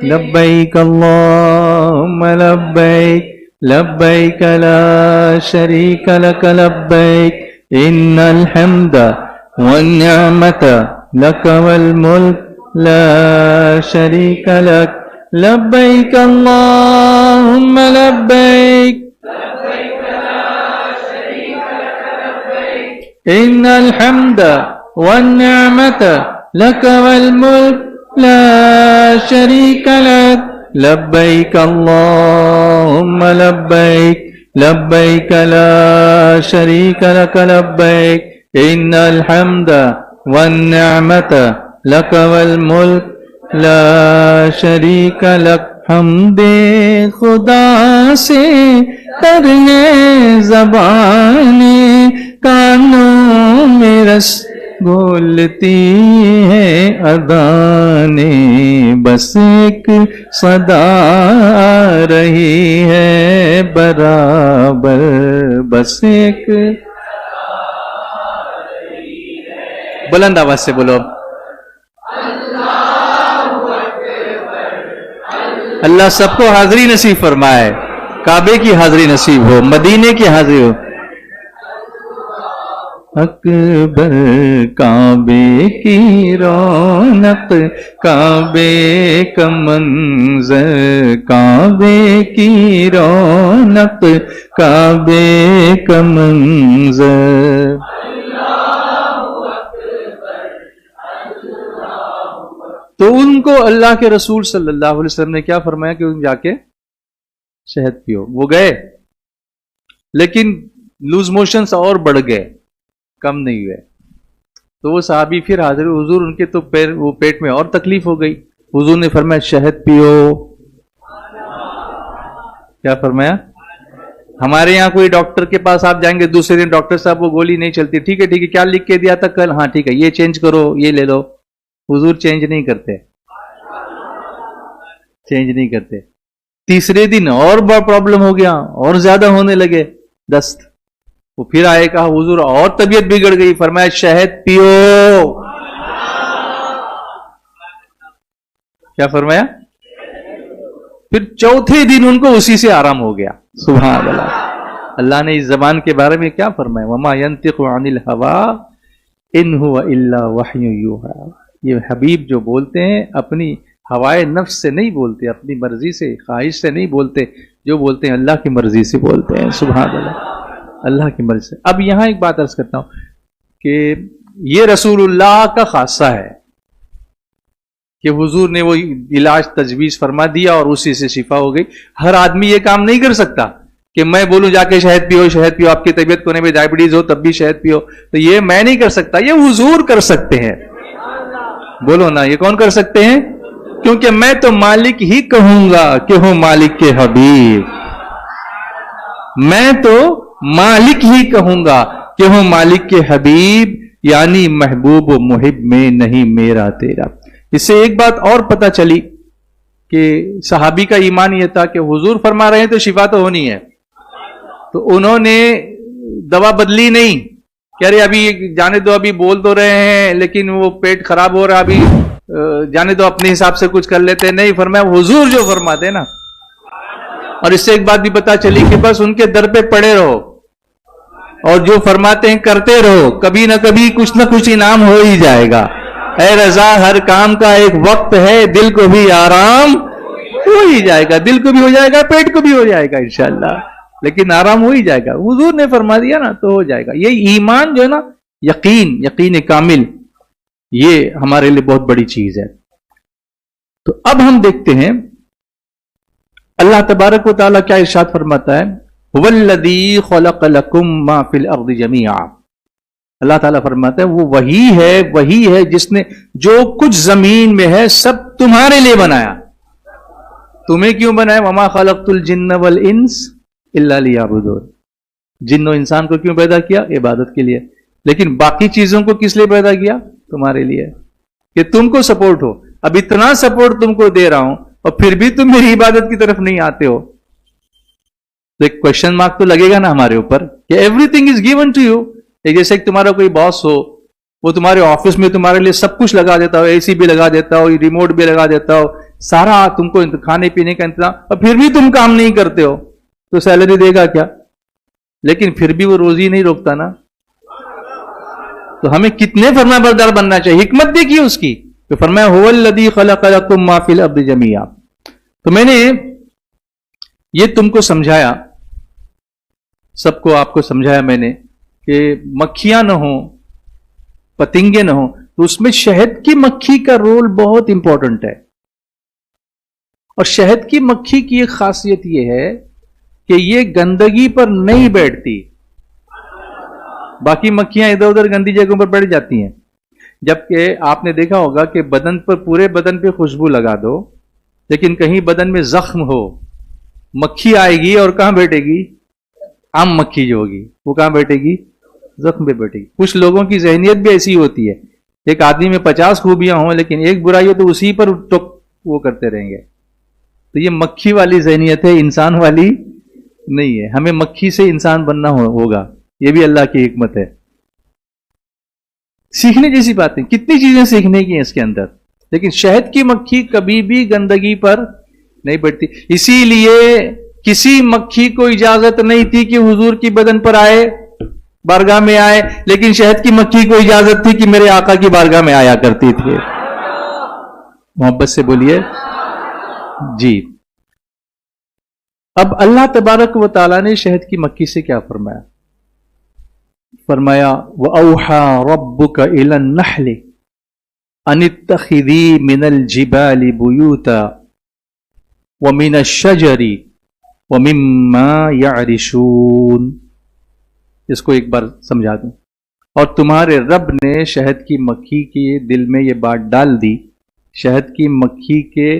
A: لبیک اللہم لبیک لبیک لا شریک لک لبیک، ان الحمد والنعمت لک والملک لا شریک لک. لبیک اللہم لبیک ان الحمد والنعمت لک والملک لا شریک لک. لبیک اللہم لبیک لبیک لا شریک لک لبیک، ان الحمد والنعمت لک والملک لا شریک لک. حمد خدا سے تر ہے زبانیں، کانوں میں رس گھولتی ہے اذانیں، بس ایک صدا آ رہی ہے برابر، بس ایک. بلند آواز سے بولو. اللہ سب کو حاضری نصیب فرمائے، کعبے کی حاضری نصیب ہو، مدینے کی حاضری ہو. اکبر کعبے کی رونق کعبے کا منظر، کعبے کی رونق کعبے کا منظر. تو ان کو اللہ کے رسول صلی اللہ علیہ وسلم نے کیا فرمایا کہ ان جا کے شہد پیو. وہ گئے لیکن لوز موشنز اور بڑھ گئے، کم نہیں ہوئے. تو وہ صحابی پھر حاضر حضور، ان کے تو وہ پیٹ میں اور تکلیف ہو گئی. حضور نے فرمایا شہد پیو. کیا فرمایا؟ ہمارے یہاں کوئی ڈاکٹر کے پاس آپ جائیں گے، دوسرے دن ڈاکٹر صاحب وہ گولی نہیں چلتی، ٹھیک ہے ٹھیک ہے، کیا لکھ کے دیا تھا کل؟ ہاں ٹھیک ہے، یہ چینج کرو، یہ لے لو. حضور چینج نہیں کرتے، چینج نہیں کرتے. تیسرے دن اور بڑا پرابلم ہو گیا، اور زیادہ ہونے لگے دست. وہ پھر آئے، کہا حضور اور طبیعت بگڑ گئی. فرمایا شہد پیو. کیا فرمایا؟ پھر چوتھے دن ان کو اسی سے آرام ہو گیا. سبحان اللہ. اللہ نے اس زبان کے بارے میں کیا فرمایا؟ وما ينطق عن الهوى ان هو الا وحی یوحی. یہ حبیب جو بولتے ہیں اپنی ہوائے نفس سے نہیں بولتے، اپنی مرضی سے خواہش سے نہیں بولتے، جو بولتے ہیں اللہ کی مرضی سے بولتے ہیں. سبحان اللہ. اللہ کی مرضی سے. اب یہاں ایک بات عرض کرتا ہوں کہ یہ رسول اللہ کا خاصہ ہے کہ حضور نے وہ علاج تجویز فرما دیا اور اسی سے شفا ہو گئی. ہر آدمی یہ کام نہیں کر سکتا کہ میں بولوں جا کے شہد پیو, آپ کی طبیعت کونے میں ڈائبٹیز ہو تب بھی شہد پیو. تو یہ میں نہیں کر سکتا, یہ حضور کر سکتے ہیں. بولو نا, یہ کون کر سکتے ہیں؟ کیونکہ میں تو مالک ہی کہوں گا کہ ہوں مالک کے حبیب. میں تو مالک ہی کہوں گا کہ ہوں مالک کے حبیب, یعنی محبوب و محب میں نہیں میرا تیرا. اس سے ایک بات اور پتہ چلی کہ صحابی کا ایمان یہ تھا کہ حضور فرما رہے ہیں تو شفا تو ہونی ہے. تو انہوں نے دوا بدلی نہیں کہ ارے ابھی جانے دو, ابھی بول تو رہے ہیں لیکن وہ پیٹ خراب ہو رہا, ابھی جانے دو, اپنے حساب سے کچھ کر لیتے. نہیں, فرمایا حضور جو فرماتے نا. اور اس سے ایک بات بھی پتہ چلی کہ بس ان کے در پہ پڑے رہو اور جو فرماتے ہیں کرتے رہو, کبھی نہ کبھی کچھ نہ کچھ انعام ہو ہی جائے گا. اے رضا, ہر کام کا ایک وقت ہے, دل کو بھی آرام ہو ہی جائے گا. دل کو بھی ہو جائے گا, پیٹ کو بھی ہو جائے گا انشاءاللہ, لیکن آرام ہو ہی جائے گا. حضور نے فرما دیا نا تو ہو جائے گا. یہ ایمان جو ہے نا, یقین کامل, یہ ہمارے لیے بہت بڑی چیز ہے. تو اب ہم دیکھتے ہیں اللہ تبارک و تعالیٰ کیا ارشاد فرماتا ہے. هُوَ الَّذِي خَلَقَ لَكُم مَّا فِي الْأَرْضِ جَمِيعًا. اللہ تعالیٰ فرماتا ہے وہ وہی ہے جس نے جو کچھ زمین میں ہے سب تمہارے لیے بنایا. تمہیں کیوں بنایا؟ وَمَا خَلَقْتُ الْجِنَّ وَالْإِنسَ إِلَّا لِيَعْبُدُونِ. جن و انسان کو کیوں پیدا کیا؟ عبادت کے لیے. لیکن باقی چیزوں کو کس لیے پیدا کیا؟ تمہارے لیے, کہ تم کو سپورٹ ہو. اب اتنا سپورٹ تم کو دے رہا ہوں اور پھر بھی تم میری عبادت کی طرف نہیں آتے ہو, تو ایک کوشچن مارک تو لگے گا نا ہمارے اوپر کہ everything is given to you. جیسے کہ تمہارا کوئی باس ہو, وہ تمہارے آفس میں تمہارے لیے سب کچھ لگا دیتا ہو, اے سی بھی لگا دیتا ہو, ریموٹ بھی لگا دیتا ہو, سارا تم کو کھانے پینے کا انتظام, اور پھر بھی تم کام نہیں کرتے ہو, تو سیلری دے گا کیا؟ لیکن پھر بھی وہ روزی نہیں روکتا نا. تو ہمیں کتنے فرما بردار بننا چاہیے. حکمت دیکھیے اس کی, تو فرمایا هو الذی خلق لکم ما فی الارض جميعا. تو میں نے یہ تم کو سمجھایا, سب کو آپ کو سمجھایا میں نے کہ مکھیاں نہ ہوں, پتنگے نہ ہوں, تو اس میں شہد کی مکھی کا رول بہت امپورٹنٹ ہے. اور شہد کی مکھی کی ایک خاصیت یہ ہے کہ یہ گندگی پر نہیں بیٹھتی. باقی مکھیاں ادھر ادھر گندی جگہوں پر بیٹھ جاتی ہیں, جبکہ آپ نے دیکھا ہوگا کہ بدن پر, پورے بدن پہ خوشبو لگا دو, لیکن کہیں بدن میں زخم ہو, مکھی آئے گی اور کہاں بیٹھے گی؟ عام مکھی جو ہوگی وہ کہاں بیٹھے گی؟ زخم پہ بیٹھے گی. کچھ لوگوں کی ذہنیت بھی ایسی ہوتی ہے, ایک آدمی میں 50 خوبیاں ہوں لیکن ایک برائی ہو تو اسی پر وہ کرتے رہیں گے. تو یہ مکھی والی ذہنیت ہے, انسان والی نہیں ہے. ہمیں مکھی سے انسان بننا ہوگا, یہ بھی اللہ کی حکمت ہے. سیکھنے جیسی باتیں, کتنی چیزیں سیکھنے کی ہیں اس کے اندر, لیکن شہد کی مکھی کبھی بھی گندگی پر نہیں بیٹھتی. اسی لیے کسی مکھی کو اجازت نہیں تھی کہ حضور کی بدن پر آئے, بارگاہ میں آئے, لیکن شہد کی مکھی کو اجازت تھی کہ میرے آقا کی بارگاہ میں آیا کرتی تھی. محبت سے بولیے جی. اب اللہ تبارک و تعالیٰ نے شہد کی مکھی سے کیا فرمایا؟ فرمایا وَأَوْحَى رَبُّكَ إِلَى النَّحْلِ أَنِ اتَّخِذِي مِنَ الْجِبَالِ بُيُوتًا وَمِنَ الشَّجَرِ وَمِمَّا يَعْرِشُونَ. اس کو ایک بار سمجھا دوں. اور تمہارے رب نے شہد کی مکھی کے دل میں یہ بات ڈال دی, شہد کی مکھی کے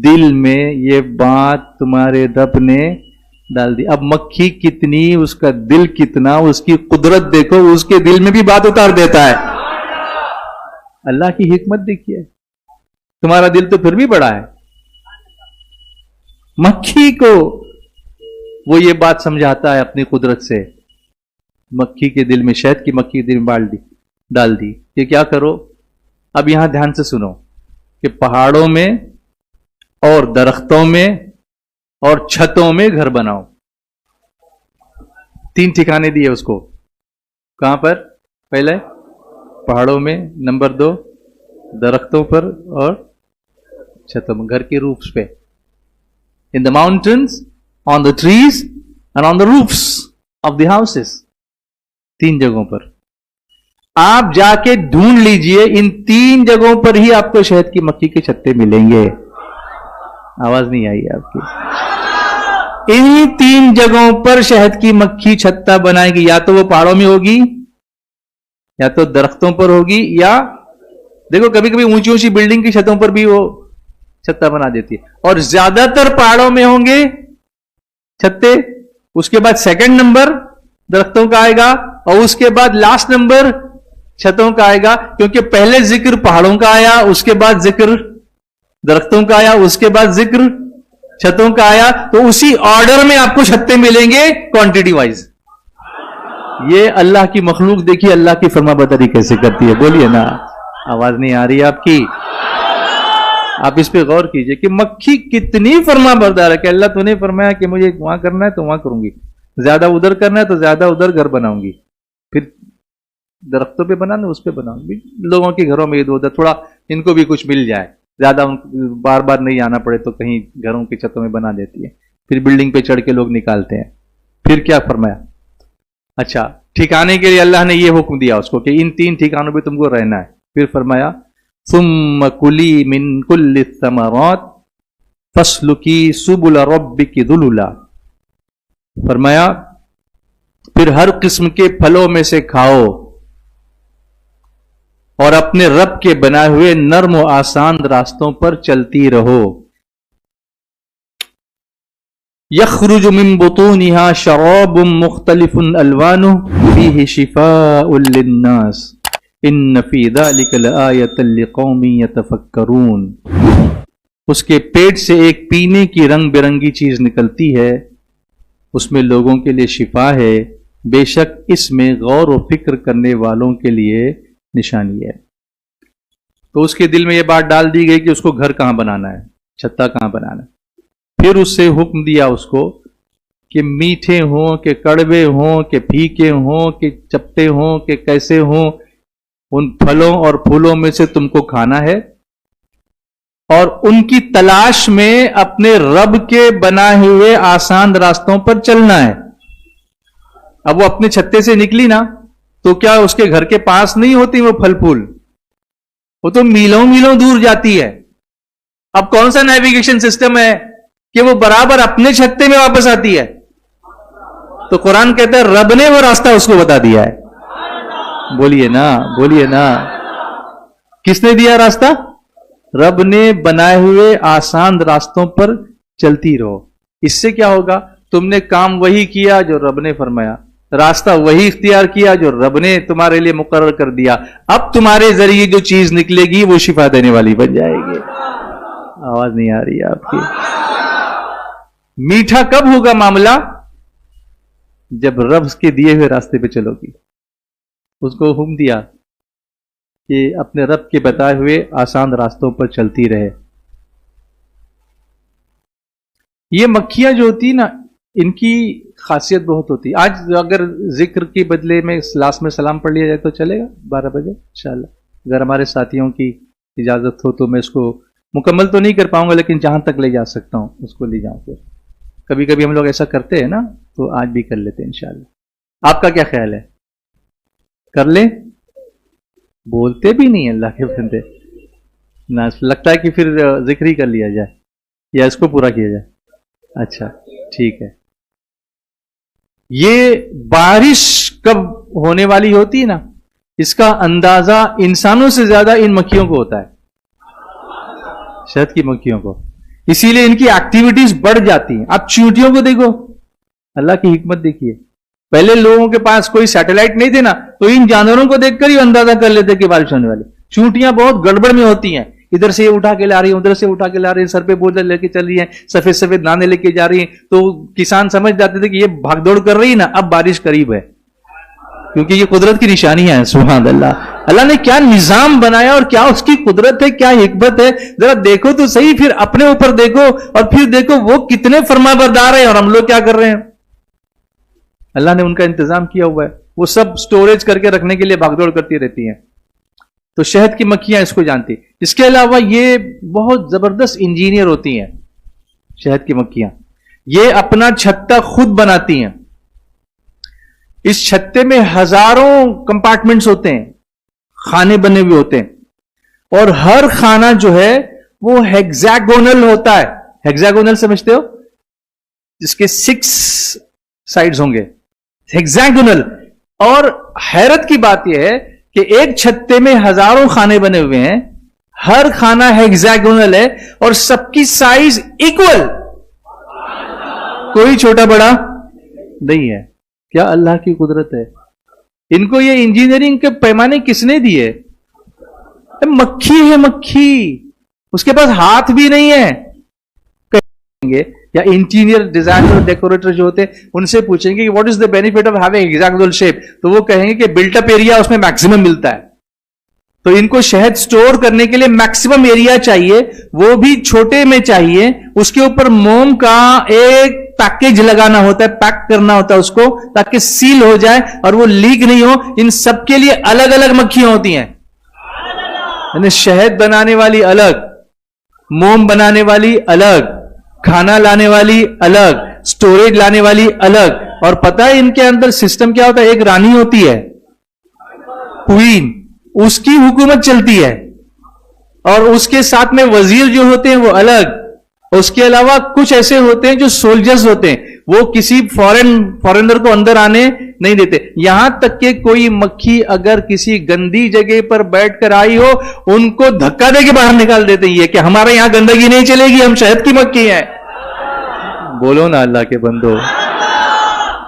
A: دل میں یہ بات تمہارے رب نے ڈال دی. اب مکھی کتنی, اس کا دل کتنا, اس کی قدرت دیکھو, اس کے دل میں بھی بات اتار دیتا ہے. اللہ کی حکمت دیکھیے. تمہارا دل تو پھر بھی بڑا ہے, مکھی کو وہ یہ بات سمجھاتا ہے اپنی قدرت سے. مکھی کے دل میں, شہد کی مکھی کے دل میں ڈال دی کہ کیا کرو. اب یہاں دھیان سے سنو کہ پہاڑوں میں اور درختوں میں اور چھتوں میں گھر بناؤ. 3 ٹھکانے دیے اس کو. کہاں پر؟ پہلے پہاڑوں میں, نمبر 2 درختوں پر اور چھتوں میں, گھر کے روفس پہ. In the mountains, on the trees and on the roofs of the houses. 3 جگہوں پر آپ جا کے ڈھونڈ لیجئے, ان 3 جگہوں پر ہی آپ کو شہد کی مکھی کے چھتے ملیں گے. آواز نہیں آئی آپ کی؟ انہی 3 جگہوں پر شہد کی مکھی چھتا بنائے گی. یا تو وہ پہاڑوں میں ہوگی, یا تو درختوں پر ہوگی, یا دیکھو کبھی کبھی اونچی اونچی بلڈنگ کی چھتوں پر بھی وہ چھتا بنا دیتی ہے. اور زیادہ تر پہاڑوں میں ہوں گے چھتے. اس کے بعد سیکنڈ نمبر درختوں کا آئے گا, اور اس کے بعد لاسٹ نمبر چھتوں کا آئے گا, کیونکہ پہلے ذکر پہاڑوں کا آیا, اس کے بعد ذکر درختوں کا آیا, اس کے بعد ذکر چھتوں کا آیا. تو اسی آرڈر میں آپ کو چھتے ملیں گے کوانٹٹی وائز. یہ اللہ کی مخلوق دیکھیے اللہ کی فرما برداری کیسے کرتی ہے. بولیے نا, آواز نہیں آ رہی آپ کی؟ آپ اس پہ غور کیجئے کہ مکھی کتنی فرما بردار ہے کہ اللہ تو نے فرمایا کہ مجھے وہاں کرنا ہے تو وہاں کروں گی, زیادہ ادھر کرنا ہے تو زیادہ ادھر گھر بناؤں گی, پھر درختوں پہ بنانا اس پہ بناؤں گی. لوگوں کے گھروں میں ادھر ادھر تھوڑا ان کو بھی کچھ مل جائے, زیادہ بار بار نہیں آنا پڑے تو کہیں گھروں کی چھتوں میں بنا دیتی ہے. پھر بلڈنگ پہ چڑھ کے لوگ نکالتے ہیں. پھر کیا فرمایا؟ اچھا, ٹھکانے کے لیے اللہ نے یہ حکم دیا اس کو کہ ان 3 ٹھکانوں پہ تم کو رہنا ہے. پھر فرمایا ثم کلی من کل الثمرات فاسلکی سبل ربک ذللا. فرمایا پھر ہر قسم کے پھلوں میں سے کھاؤ اور اپنے رب کے بنائے ہوئے نرم و آسان راستوں پر چلتی رہو. یخرج من بطونها شراب مختلف الوانه فیہ شفاء للناس ان فی ذلک لآیۃ لقوم یتفکرون. اس کے پیٹ سے ایک پینے کی رنگ برنگی چیز نکلتی ہے, اس میں لوگوں کے لیے شفا ہے, بے شک اس میں غور و فکر کرنے والوں کے لیے نشانی ہے. تو اس کے دل میں یہ بات ڈال دی گئی کہ اس کو گھر کہاں بنانا ہے, چھتا کہاں بنانا ہے. پھر اس سے حکم دیا اس کو کہ میٹھے ہوں کہ کڑوے ہوں کہ پھیکے ہوں کہ چپٹے ہوں کہ کیسے ہوں, ان پھلوں اور پھولوں میں سے تم کو کھانا ہے اور ان کی تلاش میں اپنے رب کے بنائے ہوئے آسان راستوں پر چلنا ہے. اب وہ اپنے چھتے سے نکلی نا تو کیا اس کے گھر کے پاس نہیں ہوتی وہ پھل پھول, وہ تو میلوں میلوں دور جاتی ہے. اب کون سا نیویگیشن سسٹم ہے کہ وہ برابر اپنے چھتے میں واپس آتی ہے؟ تو قرآن کہتا ہے رب نے وہ راستہ اس کو بتا دیا ہے. بولیے نا, بولیے نا, کس نے دیا راستہ؟ رب نے بنائے ہوئے آسان راستوں پر چلتی رہو. اس سے کیا ہوگا؟ تم نے کام وہی کیا جو رب نے فرمایا, راستہ وہی اختیار کیا جو رب نے تمہارے لیے مقرر کر دیا. اب تمہارے ذریعے جو چیز نکلے گی وہ شفا دینے والی بن جائے گی. آواز نہیں آ رہی ہے آپ کی؟ میٹھا کب ہوگا معاملہ؟ جب رب کے دیے ہوئے راستے پہ چلو گی. اس کو حکم دیا کہ اپنے رب کے بتائے ہوئے آسان راستوں پر چلتی رہے. یہ مکھیاں جو ہوتی نا, ان کی خاصیت بہت ہوتی. آج اگر ذکر کے بدلے میں کلاس میں سلام پڑھ لیا جائے تو چلے گا 12 بجے انشاءاللہ. اگر ہمارے ساتھیوں کی اجازت ہو تو میں اس کو مکمل تو نہیں کر پاؤں گا, لیکن جہاں تک لے جا سکتا ہوں اس کو لے جاؤں. پھر کبھی کبھی ہم لوگ ایسا کرتے ہیں نا, تو آج بھی کر لیتے ہیں انشاءاللہ. آپ کا کیا خیال ہے؟ کر لیں؟ بولتے بھی نہیں اللہ کے بندے نہ, لگتا ہے کہ پھر ذکر ہی کر لیا جائے یا اس کو پورا کیا جائے. اچھا ٹھیک ہے. یہ بارش کب ہونے والی ہوتی ہے نا, اس کا اندازہ انسانوں سے زیادہ ان مکھیوں کو ہوتا ہے, شہد کی مکھیوں کو. اسی لیے ان کی ایکٹیویٹیز بڑھ جاتی ہیں. اب چیونٹیوں کو دیکھو, اللہ کی حکمت دیکھیے. پہلے لوگوں کے پاس کوئی سیٹلائٹ نہیں تھے نا, تو ان جانوروں کو دیکھ کر ہی اندازہ کر لیتے کہ بارش ہونے والی. چونٹیاں بہت گڑبڑ میں ہوتی ہیں, ادھر سے اٹھا کے لا رہی ہیں, ادھر سے اٹھا کے لا رہی ہیں, سر پہ بوجھ لے کے چل رہی ہیں, سفید سفید دانے لے کے جا رہی ہیں. تو کسان سمجھ جاتے تھے کہ یہ بھاگ دوڑ کر رہی ہے نا, اب بارش قریب ہے, کیونکہ یہ قدرت کی نشانیاں ہیں. سبحان اللہ, اللہ نے کیا نظام بنایا اور کیا اس کی قدرت ہے, کیا حکمت ہے. ذرا دیکھو تو صحیح, پھر اپنے اوپر دیکھو اور پھر دیکھو وہ کتنے فرما بردار ہیں اور ہم لوگ کیا کر رہے ہیں. اللہ نے ان کا انتظام کیا ہوا ہے, وہ سب سٹوریج کر کے رکھنے کے لیے بھاگ دوڑ کرتی رہتی ہیں. تو شہد کی مکھیاں اس کو جانتی. اس کے علاوہ یہ بہت زبردست انجینئر ہوتی ہیں شہد کی مکھیاں. یہ اپنا چھتا خود بناتی ہیں. اس چھتے میں ہزاروں کمپارٹمنٹس ہوتے ہیں، خانے بنے ہوئے ہوتے ہیں، اور ہر خانہ جو ہے وہ ہیگزاگونل ہوتا ہے. ہیگزاگونل سمجھتے ہو؟ جس کے 6 سائڈز ہوں گے، ہیگزاگونل. اور حیرت کی بات یہ ہے کہ ایک چھتے میں ہزاروں خانے بنے ہوئے ہیں، ہر خانہ ہیگزاگونل ہے، اور سب کی سائز ایکول، کوئی چھوٹا بڑا نہیں ہے. کیا اللہ کی قدرت ہے! ان کو یہ انجینئرنگ کے پیمانے کس نے دیے؟ مکھی ہے مکھی، اس کے پاس ہاتھ بھی نہیں ہے. یا انجینئر، ڈیزائنر، ڈیکوریٹر جو ہوتے ہیں ان سے پوچھیں گے کہ what is the benefit of having hexagonal shape, تو وہ کہیں گے کہ بلٹ اپ ایریا اس میں میکسیمم ملتا ہے. تو ان کو شہد سٹور کرنے کے لیے میکسیمم ایریا چاہیے، وہ بھی چھوٹے میں چاہیے. اس کے اوپر موم کا ایک پیکیج لگانا ہوتا ہے، پیک کرنا ہوتا ہے اس کو تاکہ سیل ہو جائے اور وہ لیک نہیں ہو. ان سب کے لیے الگ الگ مکھیاں ہوتی ہیں، یعنی شہد بنانے والی الگ، موم بنانے والی الگ، کھانا لانے والی الگ، سٹوریج لانے والی الگ. اور پتہ ہے ان کے اندر سسٹم کیا ہوتا ہے؟ ایک رانی ہوتی ہے، کوئین، اس کی حکومت چلتی ہے، اور اس کے ساتھ میں وزیر جو ہوتے ہیں وہ الگ. اس کے علاوہ کچھ ایسے ہوتے ہیں جو سولجرز ہوتے ہیں، وہ کسی فورنر کو اندر آنے نہیں دیتے. یہاں تک کہ کوئی مکھی اگر کسی گندی جگہ پر بیٹھ کر آئی ہو، ان کو دھکا دے کے باہر نکال دیتے ہیں کہ ہمارے یہاں گندگی نہیں چلے گی، ہم شہد کی مکھی ہیں. بولو نا اللہ کے بندو،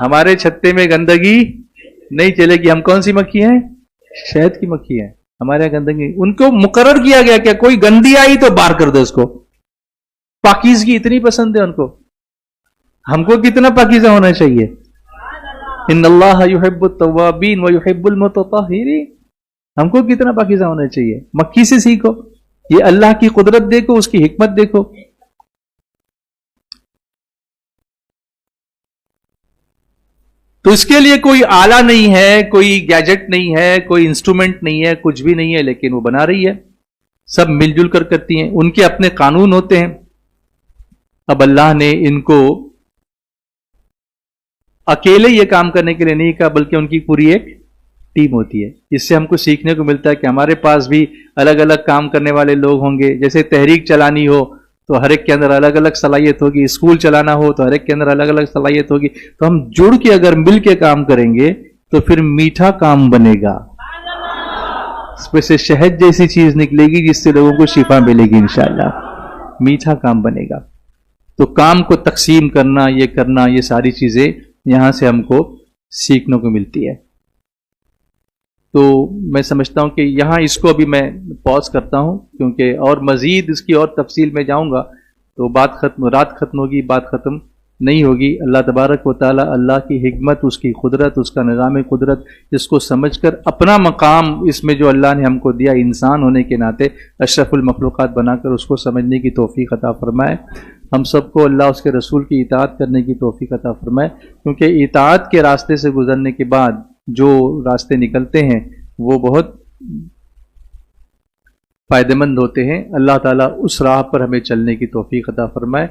A: ہمارے چھتے میں گندگی نہیں چلے گی. ہم کون سی مکھی ہیں؟ شہد کی مکھی ہیں. ہمارے یہاں گندگی، ان کو مقرر کیا گیا کہ کوئی گندی آئی تو باہر کر دو اس کو. پاکیزگی اتنی پسند ہے ان کو. ہم کو کتنا پاکیزہ ہونا چاہیے؟ ان اللہ یحب التوابین ویحب المتطہرین. ہم کو کتنا پاکیزہ ہونا چاہیے. مکھی سے سیکھو، یہ اللہ کی قدرت دیکھو، اس کی حکمت دیکھو. تو اس کے لیے کوئی آلہ نہیں ہے، کوئی گیجٹ نہیں ہے، کوئی انسٹرومنٹ نہیں ہے، کچھ بھی نہیں ہے، لیکن وہ بنا رہی ہے. سب مل جل کر کرتی ہیں. ان کے اپنے قانون ہوتے ہیں. اب اللہ نے ان کو اکیلے یہ کام کرنے کے لیے نہیں کہا، بلکہ ان کی پوری ایک ٹیم ہوتی ہے. اس سے ہم کو سیکھنے کو ملتا ہے کہ ہمارے پاس بھی الگ الگ کام کرنے والے لوگ ہوں گے. جیسے تحریک چلانی ہو تو ہر ایک کے اندر الگ الگ صلاحیت ہوگی، اسکول چلانا ہو تو ہر ایک کے اندر الگ الگ صلاحیت ہوگی. تو ہم جڑ کے اگر مل کے کام کریں گے تو پھر میٹھا کام بنے گا. اس میں سے شہد جیسی چیز نکلے گی جس سے لوگوں کو شفا ملے گی انشاءاللہ. میٹھا کام بنے گا. تو کام کو تقسیم کرنا، یہ کرنا، یہ ساری چیزیں یہاں سے ہم کو سیکھنے کو ملتی ہے. تو میں سمجھتا ہوں کہ یہاں اس کو ابھی میں پاز کرتا ہوں، کیونکہ اور مزید اس کی اور تفصیل میں جاؤں گا تو رات ختم ہوگی، بات ختم نہیں ہوگی. اللہ تبارک و تعالی، اللہ کی حکمت، اس کی قدرت، اس کا نظام قدرت، اس کو سمجھ کر اپنا مقام اس میں جو اللہ نے ہم کو دیا انسان ہونے کے ناطے اشرف المخلوقات بنا کر، اس کو سمجھنے کی توفیق عطا فرمائے. ہم سب کو اللہ اس کے رسول کی اطاعت کرنے کی توفیق عطا فرمائے، کیونکہ اطاعت کے راستے سے گزرنے کے بعد جو راستے نکلتے ہیں وہ بہت فائدہ مند ہوتے ہیں. اللہ تعالیٰ اس راہ پر ہمیں چلنے کی توفیق عطا فرمائے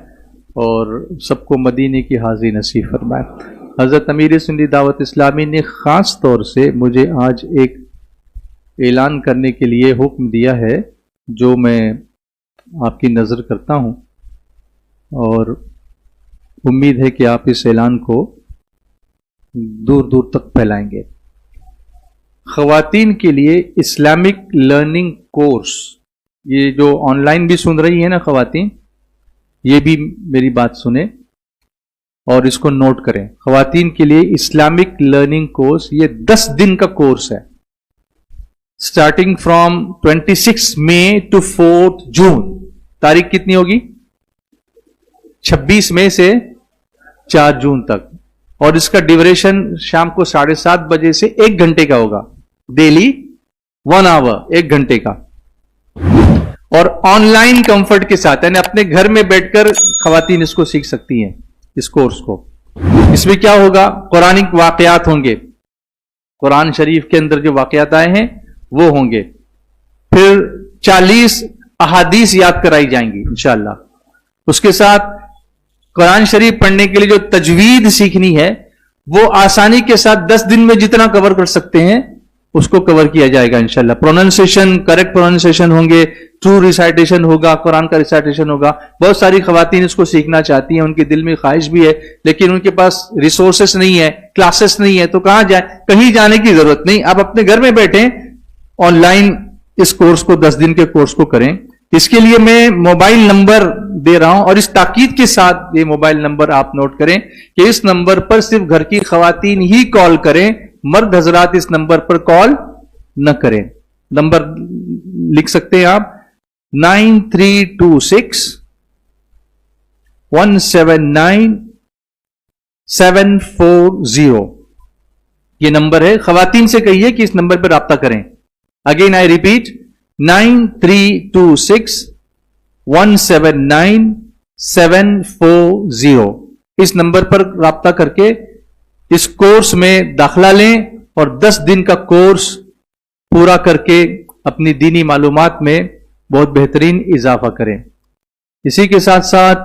A: اور سب کو مدینے کی حاضری نصیب فرمائے. حضرت امیر سنی دعوت اسلامی نے خاص طور سے مجھے آج ایک اعلان کرنے کے لیے حکم دیا ہے، جو میں آپ کی نظر کرتا ہوں، اور امید ہے کہ آپ اس اعلان کو دور دور تک پھیلائیں گے. خواتین کے لیے اسلامک لرننگ کورس، یہ جو آن لائن بھی سن رہی ہیں نا خواتین، یہ بھی میری بات سنیں اور اس کو نوٹ کریں. خواتین کے لیے اسلامک لرننگ کورس، یہ 10 دن کا کورس ہے، سٹارٹنگ فرام 26 مئی ٹو 4 جون. تاریخ کتنی ہوگی؟ 26 مئی سے 4 جون تک. اور اس کا ڈیوریشن شام کو 7:30 بجے سے 1 گھنٹے کا ہوگا، ڈیلی 1 آور، 1 گھنٹے کا. اور آن لائن کمفرٹ کے ساتھ، یعنی اپنے گھر میں بیٹھ کر خواتین اس کو سیکھ سکتی ہیں، اس کورس کو. اس میں کیا ہوگا؟ قرآنک واقعات ہوں گے، قرآن شریف کے اندر جو واقعات آئے ہیں وہ ہوں گے. پھر 40 احادیث یاد کرائی جائیں گی انشاءاللہ. اس کے ساتھ قرآن شریف پڑھنے کے لیے جو تجوید سیکھنی ہے وہ آسانی کے ساتھ 10 دن میں جتنا کور کر سکتے ہیں اس کو کور کیا جائے گا انشاءاللہ. پروننسیشن کریکٹ پروننسیشن ہوں گے, ٹرو ریسائٹیشن ہوگا, قرآن کا ریسائٹیشن ہوگا. بہت ساری خواتین اس کو سیکھنا چاہتی ہیں, ان کے دل میں خواہش بھی ہے, لیکن ان کے پاس ریسورسز نہیں ہے, کلاسز نہیں ہے, تو کہاں جائیں؟ کہیں جانے کی ضرورت نہیں, آپ اپنے گھر میں بیٹھیں آن لائن اس کورس کو 10 دن کے کورس کو کریں. اس کے لیے میں موبائل نمبر دے رہا ہوں, اور اس تاکید کے ساتھ یہ موبائل نمبر آپ نوٹ کریں کہ اس نمبر پر صرف گھر کی خواتین ہی کال کریں, مرد حضرات اس نمبر پر کال نہ کریں. نمبر لکھ سکتے ہیں آپ 9326 179 740. یہ نمبر ہے. خواتین سے کہیے کہ اس نمبر پر رابطہ کریں. Again I repeat 9326 179 740. اس نمبر پر رابطہ کر کے اس کورس میں داخلہ لیں اور 10 دن کا کورس پورا کر کے اپنی دینی معلومات میں بہت بہترین اضافہ کریں. اسی کے ساتھ ساتھ